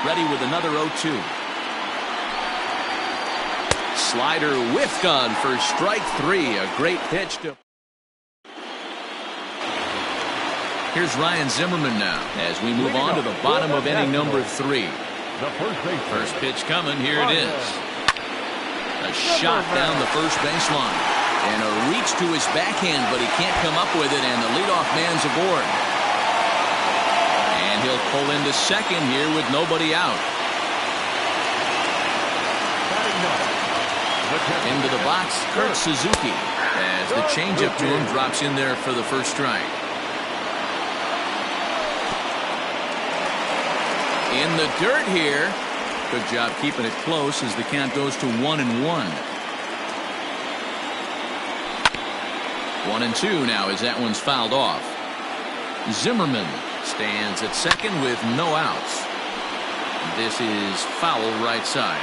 Speaker 1: Ready with another 0-2. Slider whiffed on for strike 3. A great pitch to. Here's Ryan Zimmerman now as we move on to the bottom of inning number 3. First pitch coming. Here it is. A shot down the first baseline. And a reach to his backhand, but he can't come up with it, and the leadoff man's aboard. And he'll pull into second here with nobody out. Into the box, Kurt Suzuki, as the changeup to him drops in there for the first strike. In the dirt here, Good job keeping it close as the count goes to 1-1. 1-2 now as that one's fouled off. Zimmerman stands at second with no outs. This is foul right side.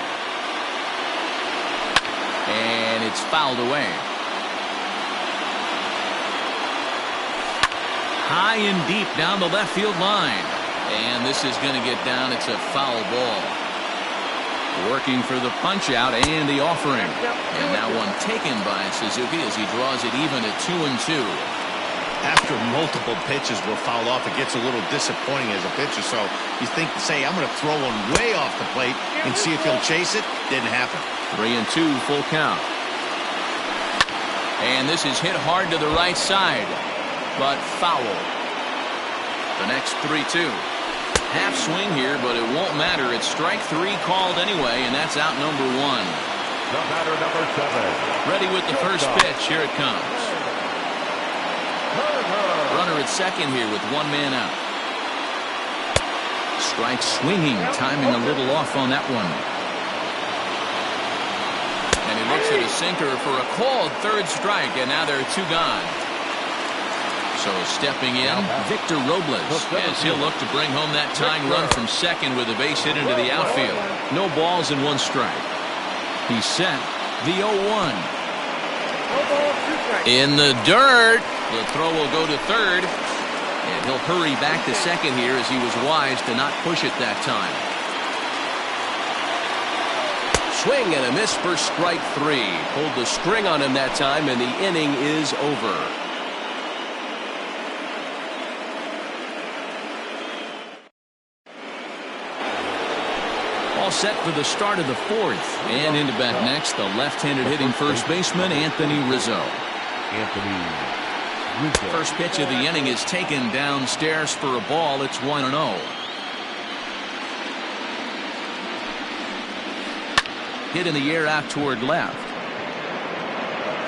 Speaker 1: And it's fouled away. High and deep down the left field line. And this is going to get down. It's a foul ball. Working for the punch out and the offering. And that one taken by Suzuki as he draws it even at 2-2.
Speaker 3: After multiple pitches were fouled off, it gets a little disappointing as a pitcher. So you think, say, I'm going to throw one way off the plate and see if he'll chase it. Didn't happen.
Speaker 1: 3-2 full count. And this is hit hard to the right side, but foul. The next 3-2. Half swing here, but it won't matter. It's strike 3 called anyway, and that's out number 1.
Speaker 2: The batter, number 7.
Speaker 1: Ready with the first pitch. Here it comes. Runner at second here with 1 man out. Strike swinging, timing a little off on that one. And he looks at a sinker for a called third strike, and now there are 2 gone. So stepping in, Victor Robles, as he'll look to bring home that tying run from second with a base hit into the outfield. No balls and 1 strike. He's set. The 0-1. In the dirt. The throw will go to third. And he'll hurry back to second here as he was wise to not push it that time.
Speaker 6: Swing and a miss for strike 3. Pulled the string on him that time, and the inning is over.
Speaker 1: All set for the start of the 4th. And into bat next, the left-handed hitting first baseman, Anthony Rizzo. First pitch of the inning is taken downstairs for a ball. It's 1-0. Hit in the air out toward left.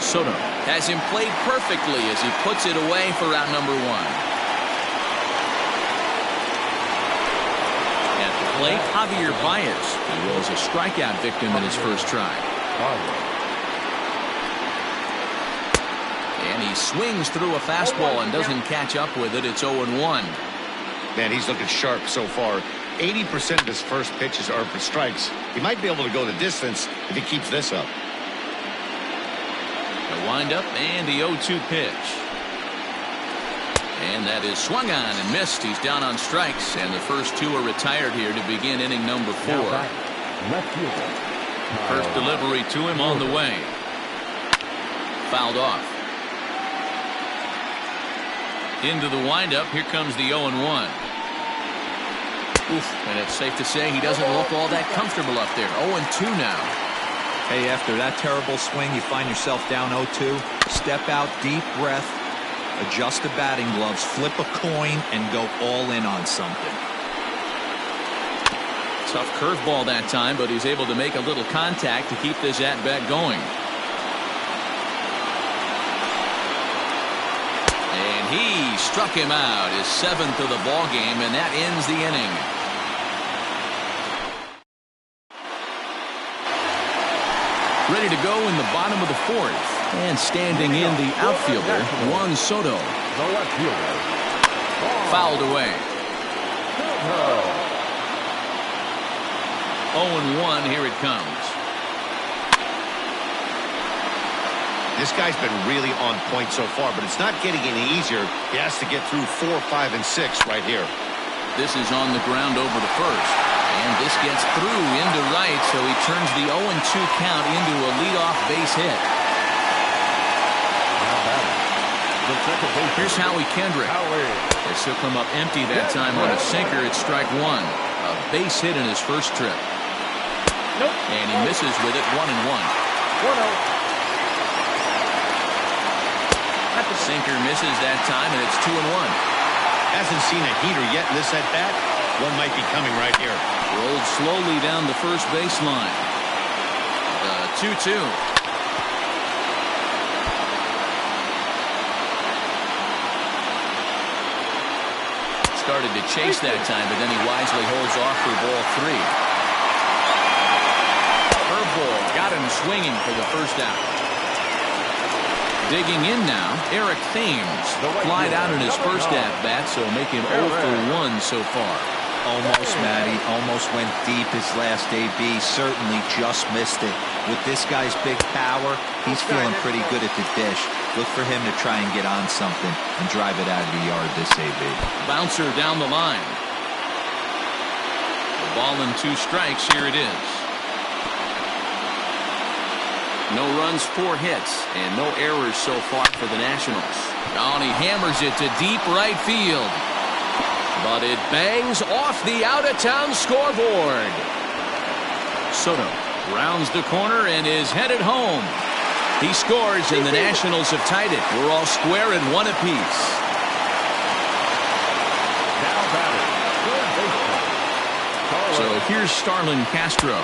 Speaker 1: Soto has him played perfectly as he puts it away for out number 1. Plate, Javier Baez. He was a strikeout victim in his first try. And he swings through a fastball and doesn't catch up with it. It's 0-1.
Speaker 3: Man, he's looking sharp so far. 80% of his first pitches are for strikes. He might be able to go the distance if he keeps this up.
Speaker 1: The windup and the 0-2 pitch. And that is swung on and missed. He's down on strikes, and the first 2 are retired here to begin inning number 4. First delivery to him on the way. Fouled off. Into the windup. Here comes the 0-1. Oof, and it's safe to say he doesn't look all that comfortable up there. 0-2 now.
Speaker 4: Hey, after that terrible swing, you find yourself down 0-2. Step out, deep breath. Adjust the batting gloves, flip a coin, and go all in on something.
Speaker 1: Tough curveball that time, but he's able to make a little contact to keep this at-bat going. And he struck him out, his 7th of the ball game, and that ends the inning. Ready to go in the bottom of the 4th. And standing in the outfielder, Juan Soto.
Speaker 2: The left fielder.
Speaker 1: Fouled away. 0-1, here it comes.
Speaker 3: This guy's been really on point so far, but it's not getting any easier. He has to get through 4, 5, and 6 right here.
Speaker 1: This is on the ground over to first. And this gets through into right, so he turns the 0-2 count into a leadoff base hit. Here's Howie Kendrick. As he'll come up empty that time on a sinker at strike 1. A base hit in his first trip. And he misses with it. 1-1. The sinker misses that time, and it's 2-1.
Speaker 3: Hasn't seen a heater yet in this at-bat. One might be coming right here.
Speaker 1: Rolled slowly down the first baseline. The 2-2. Started to chase that time, but then he wisely holds off for ball 3. swinging for the first out. Digging in now, Eric Thames flied out in his first at-bat, so making 0 for 1 so far.
Speaker 4: Almost, Matty. Almost went deep his last AB. Certainly just missed it. With this guy's big power, he's feeling pretty good at the dish. Look for him to try and get on something and drive it out of the yard this AB.
Speaker 1: Bouncer down the line. The ball and 2 strikes. Here it is. No runs, 4 hits, and no errors so far for the Nationals. Oh, and he hammers it to deep right field. But it bangs off the out-of-town scoreboard. Soto rounds the corner and is headed home. He scores, and the Nationals have tied it. We're all square at 1 apiece.
Speaker 2: Now batting, third baseman.
Speaker 1: So here's Starlin Castro,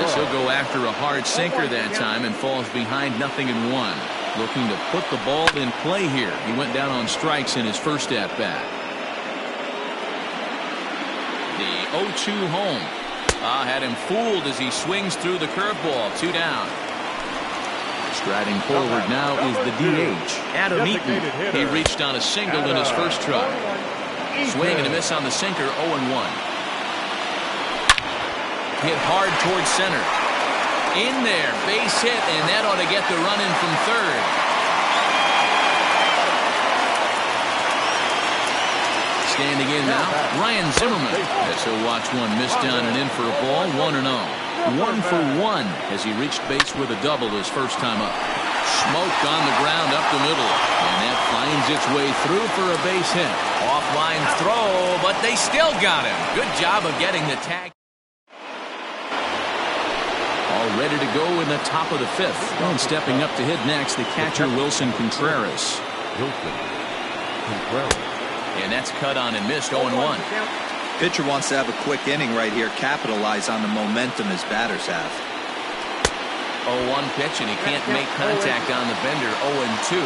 Speaker 1: as he'll go after a hard sinker that time and falls behind 0-1. Looking to put the ball in play here. He went down on strikes in his first at-bat. The 0-2 home. Had him fooled as he swings through the curveball. 2 down. Striding forward now is the DH, Adam Eaton. He reached on a single in his first try. Swing and a miss on the sinker, 0-1. Hit hard towards center. In there, base hit, and that ought to get the run in from third. Standing in now, Ryan Zimmerman, as he'll watch one miss down and in for a ball, 1-0. 1 for 1 as he reached base with a double his first time up. Smoke on the ground up the middle, and that finds its way through for a base hit. Offline throw, but they still got him. Good job of getting the tag. All ready to go in the top of the 5th. And stepping up to hit next, the catcher Wilson Contreras. And that's cut on and missed, 0-1.
Speaker 4: Pitcher wants to have a quick inning right here, capitalize on the momentum his batters have.
Speaker 1: 0-1 pitch, and he can't make contact on the bender. 0-2.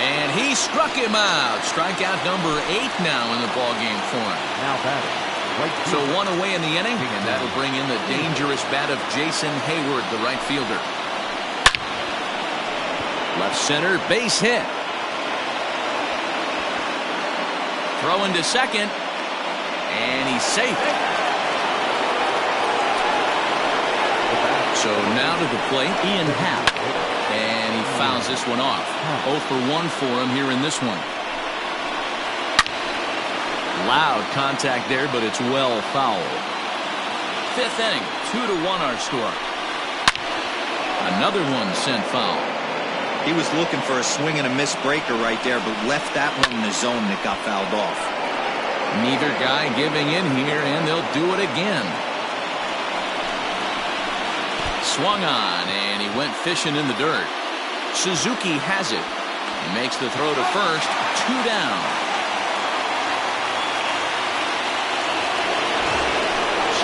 Speaker 1: And he struck him out. Strikeout number 8 now in the ballgame for him.
Speaker 2: Now batting.
Speaker 1: So 1 away in the inning, and that'll bring in the dangerous bat of Jason Hayward, the right fielder. Left center, base hit. Throw into second, and he's safe. So now to the plate, Ian Happ, and he fouls this one off. 0 for 1 for him here in this one. Loud contact there, but it's well fouled. 5th inning, 2-1 our score. Another one sent foul.
Speaker 4: He was looking for a swing and a miss breaker right there, but left that one in the zone that got fouled off.
Speaker 1: Neither guy giving in here, and they'll do it again. Swung on, and he went fishing in the dirt. Suzuki has it. He makes the throw to first. 2 down.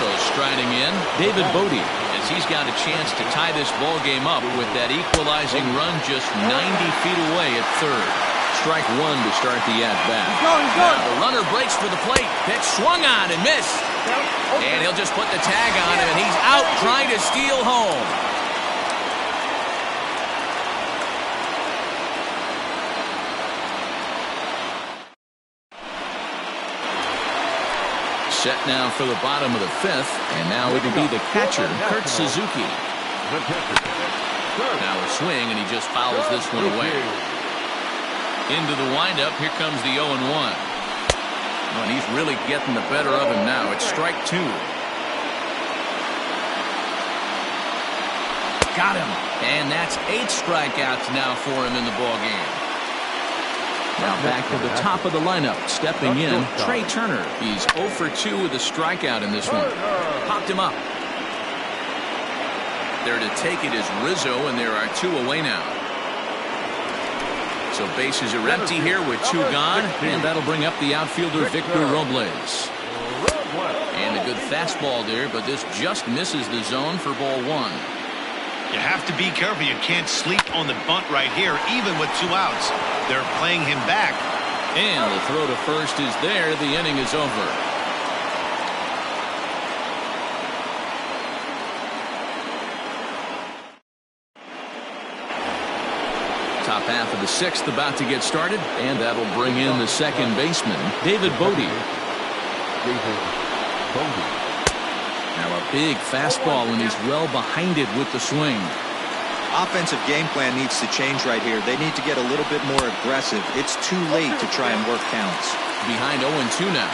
Speaker 1: So striding in, David Bodie, as he's got a chance to tie this ball game up with that equalizing run just 90 feet away at third. Strike 1 to start the at-bat. Now the runner breaks for the plate. Pitch swung on and missed. And he'll just put the tag on him, and he's out trying to steal home. Set now for the bottom of the 5th, and now it'll be the catcher, Kurt Suzuki. Now a swing, and he just fouls this one away. Into the windup, here comes the 0-1. Oh, and he's really getting the better of him now. It's strike 2. Got him, and that's 8 strikeouts now for him in the ballgame. Now back to the top of the lineup, stepping in, Trey Turner. He's 0 for 2 with a strikeout in this one. Popped him up. There to take it is Rizzo, and there are 2 away now. So bases are empty here with 2 gone, and that'll bring up the outfielder Victor Robles. And a good fastball there, but this just misses the zone for ball 1.
Speaker 3: You have to be careful. You can't sleep on the bunt right here, even with 2 outs. They're playing him back.
Speaker 1: And the throw to first is there. The inning is over. Top half of the sixth about to get started, and that'll bring in the second baseman, David Bote. Now a big fastball, and he's well behind it with the swing.
Speaker 4: Offensive game plan needs to change right here. They need to get a little bit more aggressive. It's too late to try and work counts.
Speaker 1: Behind 0-2 now.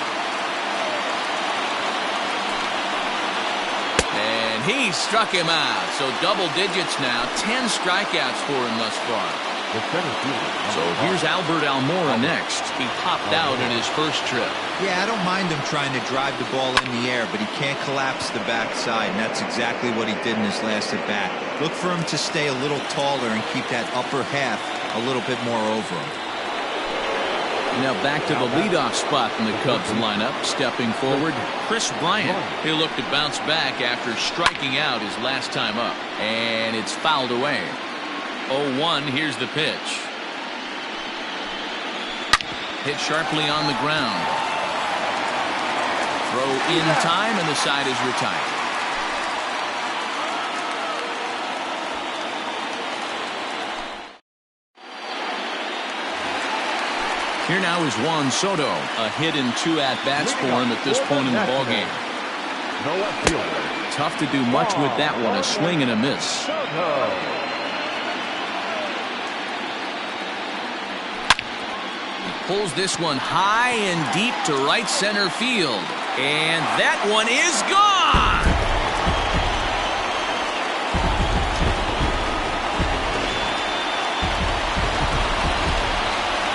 Speaker 1: And he struck him out. So double digits now. 10 strikeouts for him thus far. So here's Albert Almora next. He popped out in his first trip.
Speaker 4: Yeah, I don't mind him trying to drive the ball in the air, but he can't collapse the backside, and that's exactly what he did in his last at bat. Look for him to stay a little taller and keep that upper half a little bit more over him.
Speaker 1: Now back to the leadoff spot in the Cubs lineup. Stepping forward, Chris Bryant. He'll look to bounce back after striking out his last time up. And it's fouled away. 0-1, here's the pitch. Hit sharply on the ground. Throw in time, and the side is retired. Here now is Juan Soto. A hit and 2 at-bats for him at this point in the ballgame. Tough to do much with that one. A swing and a miss. Pulls this one high and deep to right center field. And that one is gone!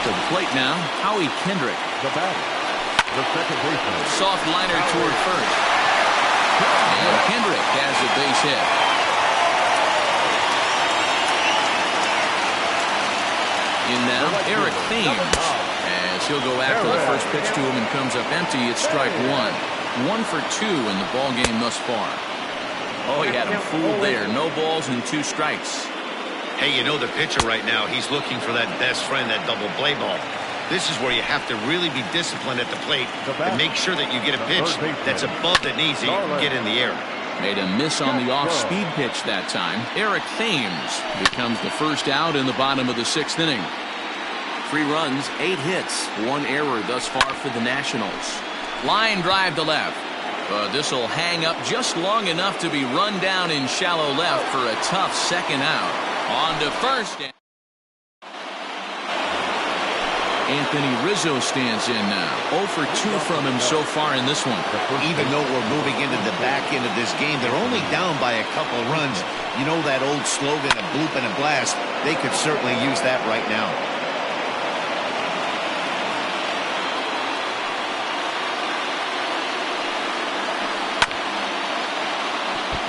Speaker 1: To the plate now, Howie Kendrick.
Speaker 2: The batter, the second baseman.
Speaker 1: Soft liner toward first. And Kendrick has a base hit. In now, Eric Thames. As he'll go after the first pitch to him and comes up empty, it's strike one. 1 for 2 in the ball game thus far. Oh, he had him fooled there. No balls and 2 strikes.
Speaker 3: Hey, you know the pitcher right now, he's looking for that best friend, that double play ball. This is where you have to really be disciplined at the plate and make sure that you get a pitch that's above the knees that you can get in the air.
Speaker 1: Made a miss on the off-speed pitch that time. Eric Thames becomes the first out in the bottom of the 6th inning. 3 runs, 8 hits, 1 error thus far for the Nationals. Line drive to left. But this will hang up just long enough to be run down in shallow left for a tough second out. On to first. Anthony Rizzo stands in now. 0 for 2 from him so far in this one.
Speaker 3: Even though we're moving into the back end of this game, they're only down by a couple of runs. You know that old slogan, a bloop and a blast? They could certainly use that right now.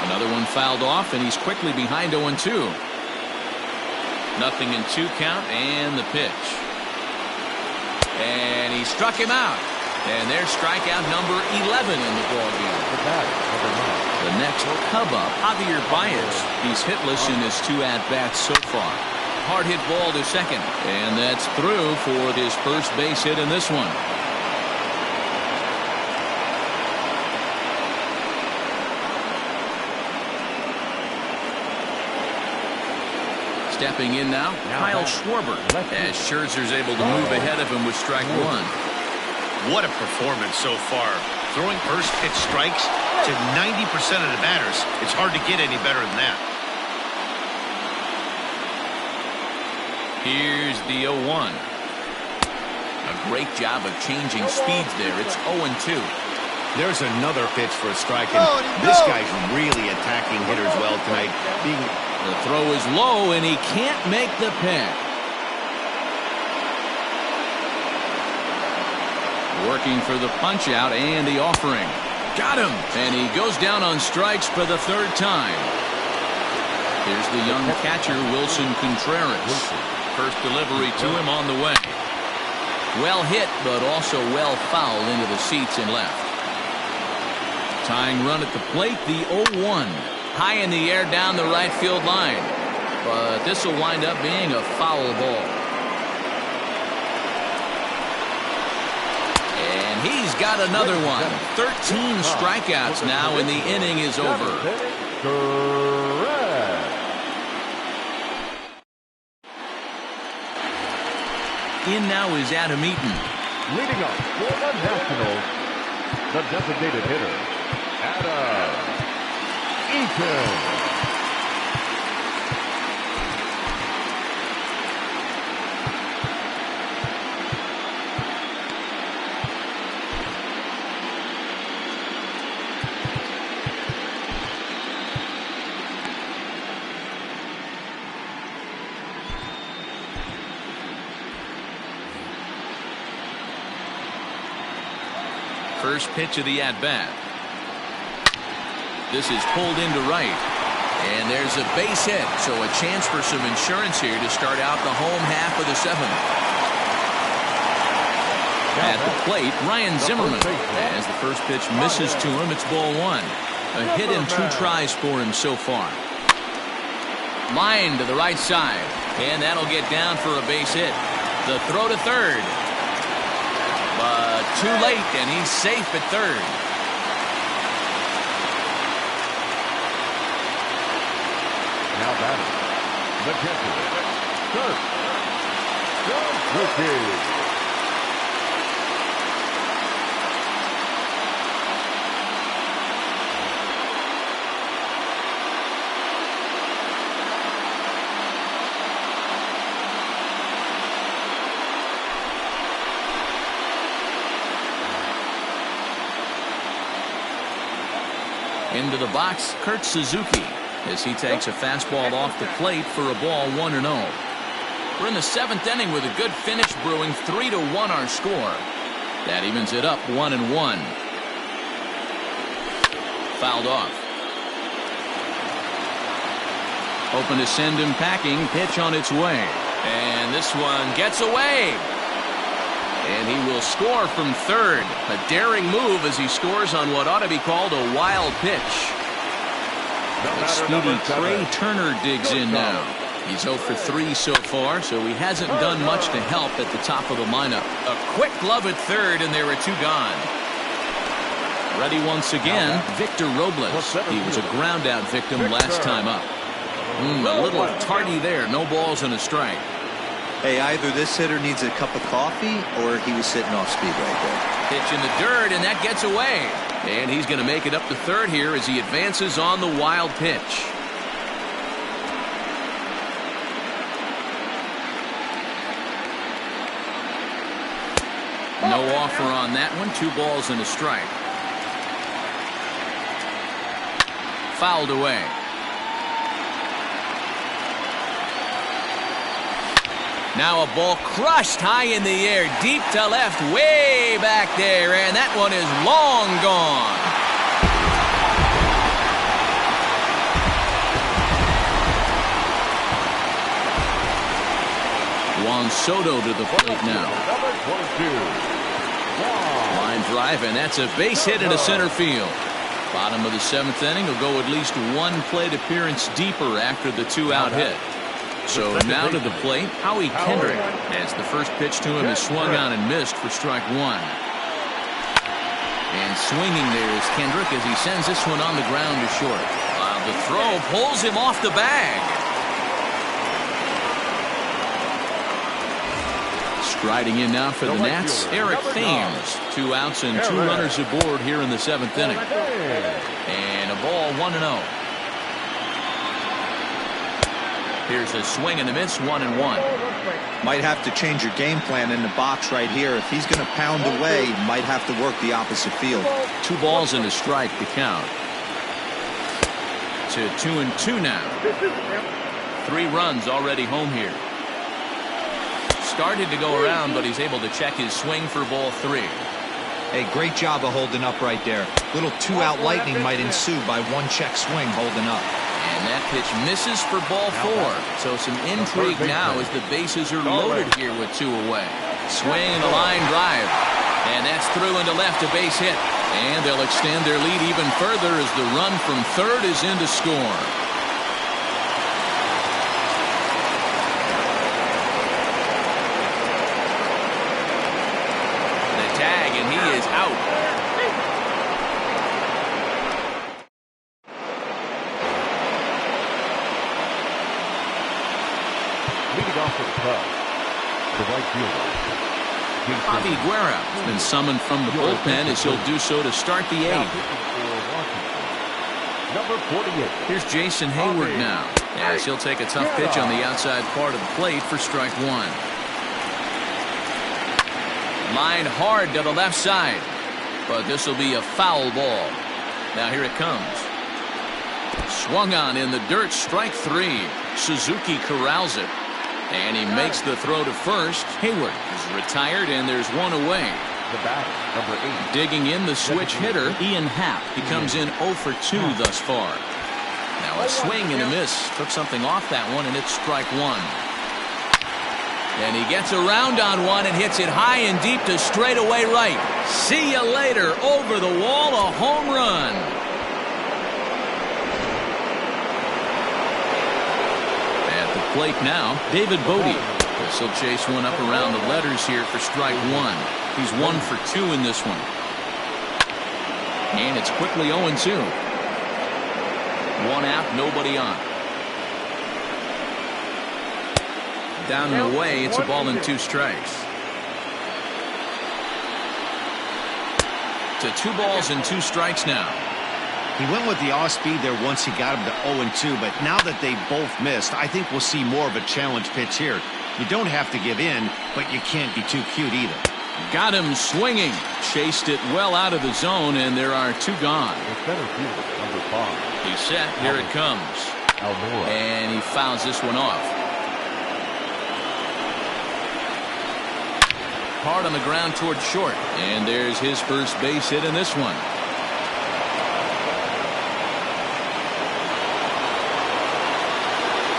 Speaker 1: Another one fouled off, and he's quickly behind 0-2. Nothing in 2 count, and the pitch. And he struck him out. And there's strikeout number 11 in the ballgame. The next Cub up, Javier Baez. He's hitless in his 2 at-bats so far. Hard hit ball to second. And that's through for his first base hit in this one. Stepping in now, Kyle Schwarber, as Scherzer's able to move ahead of him with strike 1.
Speaker 3: What a performance so far. Throwing first pitch strikes to 90% of the batters. It's hard to get any better than that.
Speaker 1: Here's the 0-1. A great job of changing speeds there. It's 0-2.
Speaker 3: There's another pitch for a strike. And this guy's really attacking hitters well tonight.
Speaker 1: The throw is low, and he can't make the pick. Working for the punch out and the offering. Got him. And he goes down on strikes for the 3rd time. Here's the young catcher, Wilson Contreras. First delivery to him on the way. Well hit, but also well fouled into the seats and left. Tying run at the plate, the 0-1. High in the air down the right field line. But this will wind up being a foul ball. And he's got another one. 13 strikeouts now, and the inning is over. In now is Adam Eaton.
Speaker 2: Leading up for the Nationals, the designated hitter, Adam Eaton.
Speaker 1: First pitch of the at-bat. This is pulled into right. And there's a base hit, so a chance for some insurance here to start out the home half of the seventh. At the plate, Ryan Zimmerman. As the first pitch misses to him, it's ball one. A hit in 2 tries for him so far. Line to the right side. And that'll get down for a base hit. The throw to third. But too late, and he's safe at third.
Speaker 2: Now batting, the catcher, Kirk Suzuki.
Speaker 1: Into the box, Kurt Suzuki, as he takes a fastball off the plate for a ball 1-0. We're in the 7th inning with a good finish brewing. 3-1 our score. That evens it up 1-1. Fouled off. Open to send him packing. Pitch on its way. And this one gets away. And he will score from third. A daring move as he scores on what ought to be called a wild pitch. The speedy Trey Turner digs in now. He's 0 for 3 so far, so he hasn't done much to help at the top of the lineup. A quick glove at third, and there are 2 gone. Ready once again, Victor Robles. He was a ground-out victim last time up. A little tardy there. No balls and a strike.
Speaker 4: Hey, either this hitter needs a cup of coffee or he was sitting off speed right there.
Speaker 1: Pitch in the dirt, and that gets away. And he's going to make it up to third here as he advances on the wild pitch. No offer on that one. 2 balls and a strike. Fouled away. Now a ball crushed high in the air, deep to left, way back there, and that one is long gone. Juan Soto to the plate now. Line drive, and that's a base hit into center field. Bottom of the 7th inning will go at least 1 plate appearance deeper after the 2-out hit. So now to the plate, Howie Kendrick, as the first pitch to him is swung on and missed for strike 1. And swinging there is Kendrick as he sends this one on the ground to short. While the throw pulls him off the bag. Striding in now for the Nats, Eric Thames. 2 outs and 2 runners aboard here in the 7th inning. And a ball 1-0. Here's a swing and a miss, 1-1.
Speaker 4: Might have to change your game plan in the box right here. If he's going to pound away, might have to work the opposite field.
Speaker 1: 2 balls and a strike to count. To 2-2 now. 3 runs already home here. Started to go around, but he's able to check his swing for ball 3.
Speaker 4: Hey, great job of holding up right there. Little 2-out lightning might ensue by 1 check swing holding up.
Speaker 1: And that pitch misses for ball 4. So some intrigue now as the bases are loaded here with 2 away. Swing and a line drive. And that's through into left, a base hit. And they'll extend their lead even further as the run from third is in to score. The tag, and he is out.
Speaker 2: Leading off for the Cubs, The right fielder.
Speaker 1: Javi Guerra has been summoned from the bullpen as he'll do so to start the
Speaker 2: Now
Speaker 1: eighth.
Speaker 2: pitching for Washington. Number 48.
Speaker 1: Here's Jason Hayward now, as he'll take a tough pitch on the outside part of the plate for strike one. Line hard to the left side, but this will be a foul ball. Now here it comes. Swung on in the dirt, strike three. Suzuki corrals it, and he makes the throw to first. Hayward is retired, and there's one away.
Speaker 2: The batter, number 8.
Speaker 1: Digging in, the switch hitter, Ian Happ. He comes in 0 for 2 thus far. Now a swing and a miss. Took something off that one, and it's strike one. And he gets around on one and hits it high and deep to straightaway right. See you later. Over the wall, a home run. At the plate now, David Bodie. He'll chase one up around the letters here for strike one. He's 1 for 2 in this one. And it's quickly 0-2. One out, nobody on. Down and away, it's a ball and 2 strikes. To 2 balls and 2 strikes now.
Speaker 3: He went with the off-speed there once he got him to 0-2, but now that they both missed, I think we'll see more of a challenge pitch here. You don't have to give in, but you can't be too cute either.
Speaker 1: Got him swinging. Chased it well out of the zone, and there are 2 gone.
Speaker 2: The center fielder, number 5.
Speaker 1: He's set. Here it comes.
Speaker 2: Almora.
Speaker 1: And he fouls this one off. Hard on the ground toward short. And there's his first base hit in this one.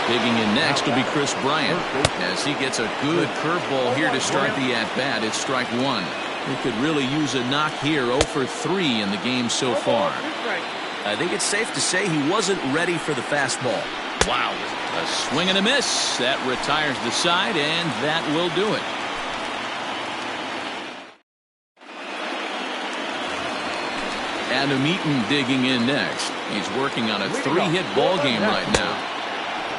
Speaker 1: Digging in next will be Chris Bryant, as he gets a good curveball here to start the at-bat. It's strike one. He could really use a knock here. 0 for 3 in the game so far. I think it's safe to say he wasn't ready for the fastball. Wow. A swing and a miss. That retires the side, and that will do it. Adam Eaton digging in next. He's working on a 3-hit ball game right now.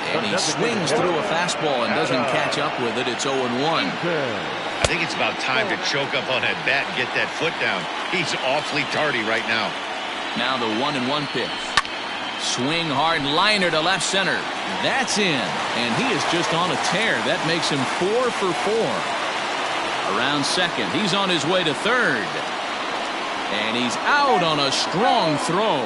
Speaker 1: And he swings through a fastball and doesn't catch up with it. It's 0-1.
Speaker 3: I think it's about time to choke up on that bat and get that foot down. He's awfully tardy right now.
Speaker 1: Now the 1-1 pitch. Swing hard liner to left center. That's in. And he is just on a tear. That makes him 4 for 4. Around second. He's on his way to third. And he's out on a strong throw.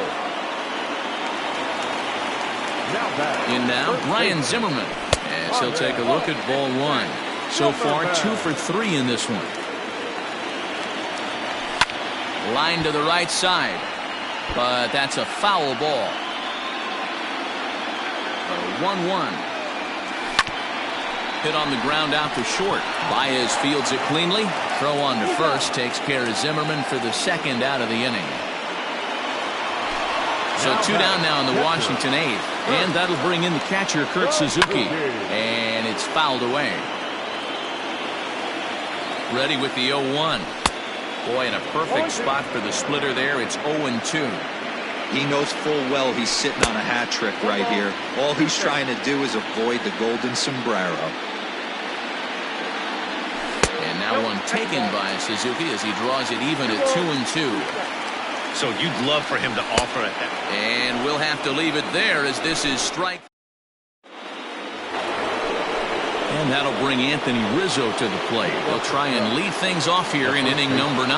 Speaker 1: In now, Ryan Zimmerman, as he'll take a look at ball one. So far, 2 for 3 in this one. Line to the right side, but that's a foul ball. 1-1. Hit on the ground out to short. Baez fields it cleanly. Throw on to first takes care of Zimmerman for the second out of the inning. So 2 down now in the Washington 8th. And that'll bring in the catcher, Kurt Suzuki. And it's fouled away. Ready with the 0-1. Boy, in a perfect spot for the splitter there. It's 0-2.
Speaker 4: He knows full well he's sitting on a hat trick right here. All he's trying to do is avoid the golden sombrero.
Speaker 1: And now one taken by Suzuki as he draws it even at 2-2.
Speaker 3: So you'd love for him to offer it.
Speaker 1: And we'll have to leave it there as this is strike. And that'll bring Anthony Rizzo to the plate. They'll try and lead things off here in inning number 9.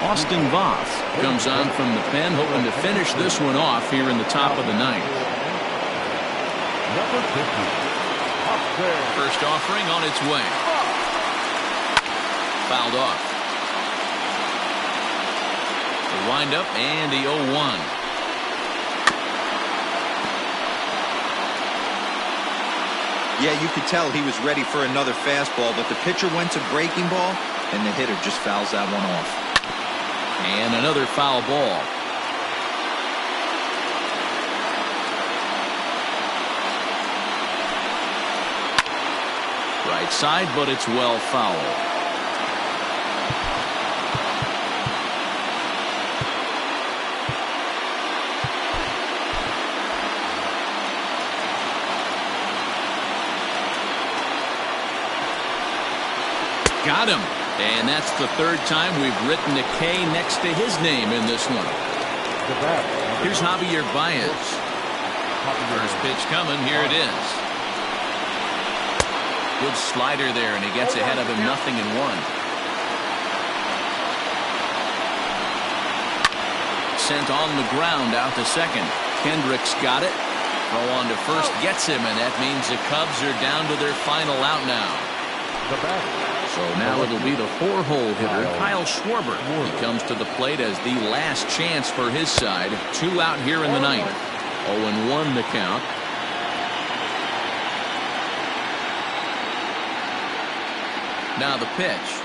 Speaker 1: Austin Voth comes on from the pen, hoping to finish this one off here in the top of the 9th. First offering on its way. Fouled off. The windup and the 0-1.
Speaker 4: Yeah, you could tell he was ready for another fastball, but the pitcher went to breaking ball, and the hitter just fouls that one off.
Speaker 1: And another foul ball. Right side, but it's well fouled. Got him. And that's the third time we've written a K next to his name in this one.
Speaker 2: The bat.
Speaker 1: Here's Javier Baez. First pitch coming. Here it is. Good slider there, and he gets ahead of him 0-1. Sent on the ground out to second. Kendricks got it. Throw on to first gets him, and that means the Cubs are down to their final out now.
Speaker 2: The bat.
Speaker 1: So now it'll be the 4-hole hitter, Kyle Schwarber. He comes to the plate as the last chance for his side. 2 out here in the ninth. 0-1 the count. Now the pitch.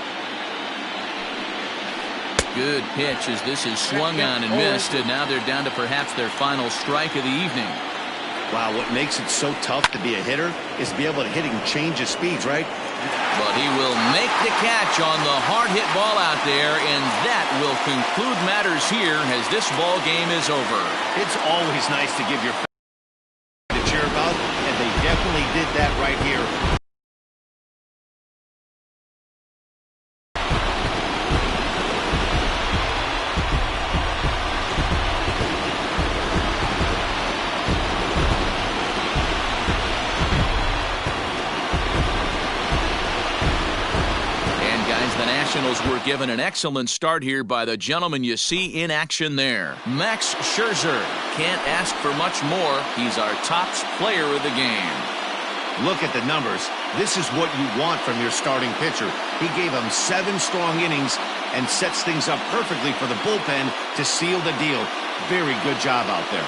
Speaker 1: Good pitch as this is swung on and missed, and now they're down to perhaps their final strike of the evening.
Speaker 3: Wow, what makes it so tough to be a hitter is to be able to hit and change his speeds, right?
Speaker 1: But he will make the catch on the hard hit ball out there, and that will conclude matters here as this ball game is over.
Speaker 3: It's always nice to give your fans to cheer about, and they definitely did that right here.
Speaker 1: Nationals were given an excellent start here by the gentleman you see in action there. Max Scherzer. Can't ask for much more. He's our top player of the game.
Speaker 3: Look at the numbers. This is what you want from your starting pitcher. He gave him 7 strong innings and sets things up perfectly for the bullpen to seal the deal. Very good job out there.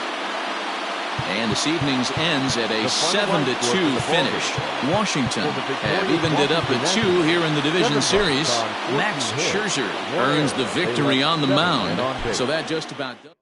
Speaker 1: And this evening's ends at a 7-2 finish. Washington have evened it up at 2 here in the division series. Max Scherzer earns the victory on the mound. So that just about does.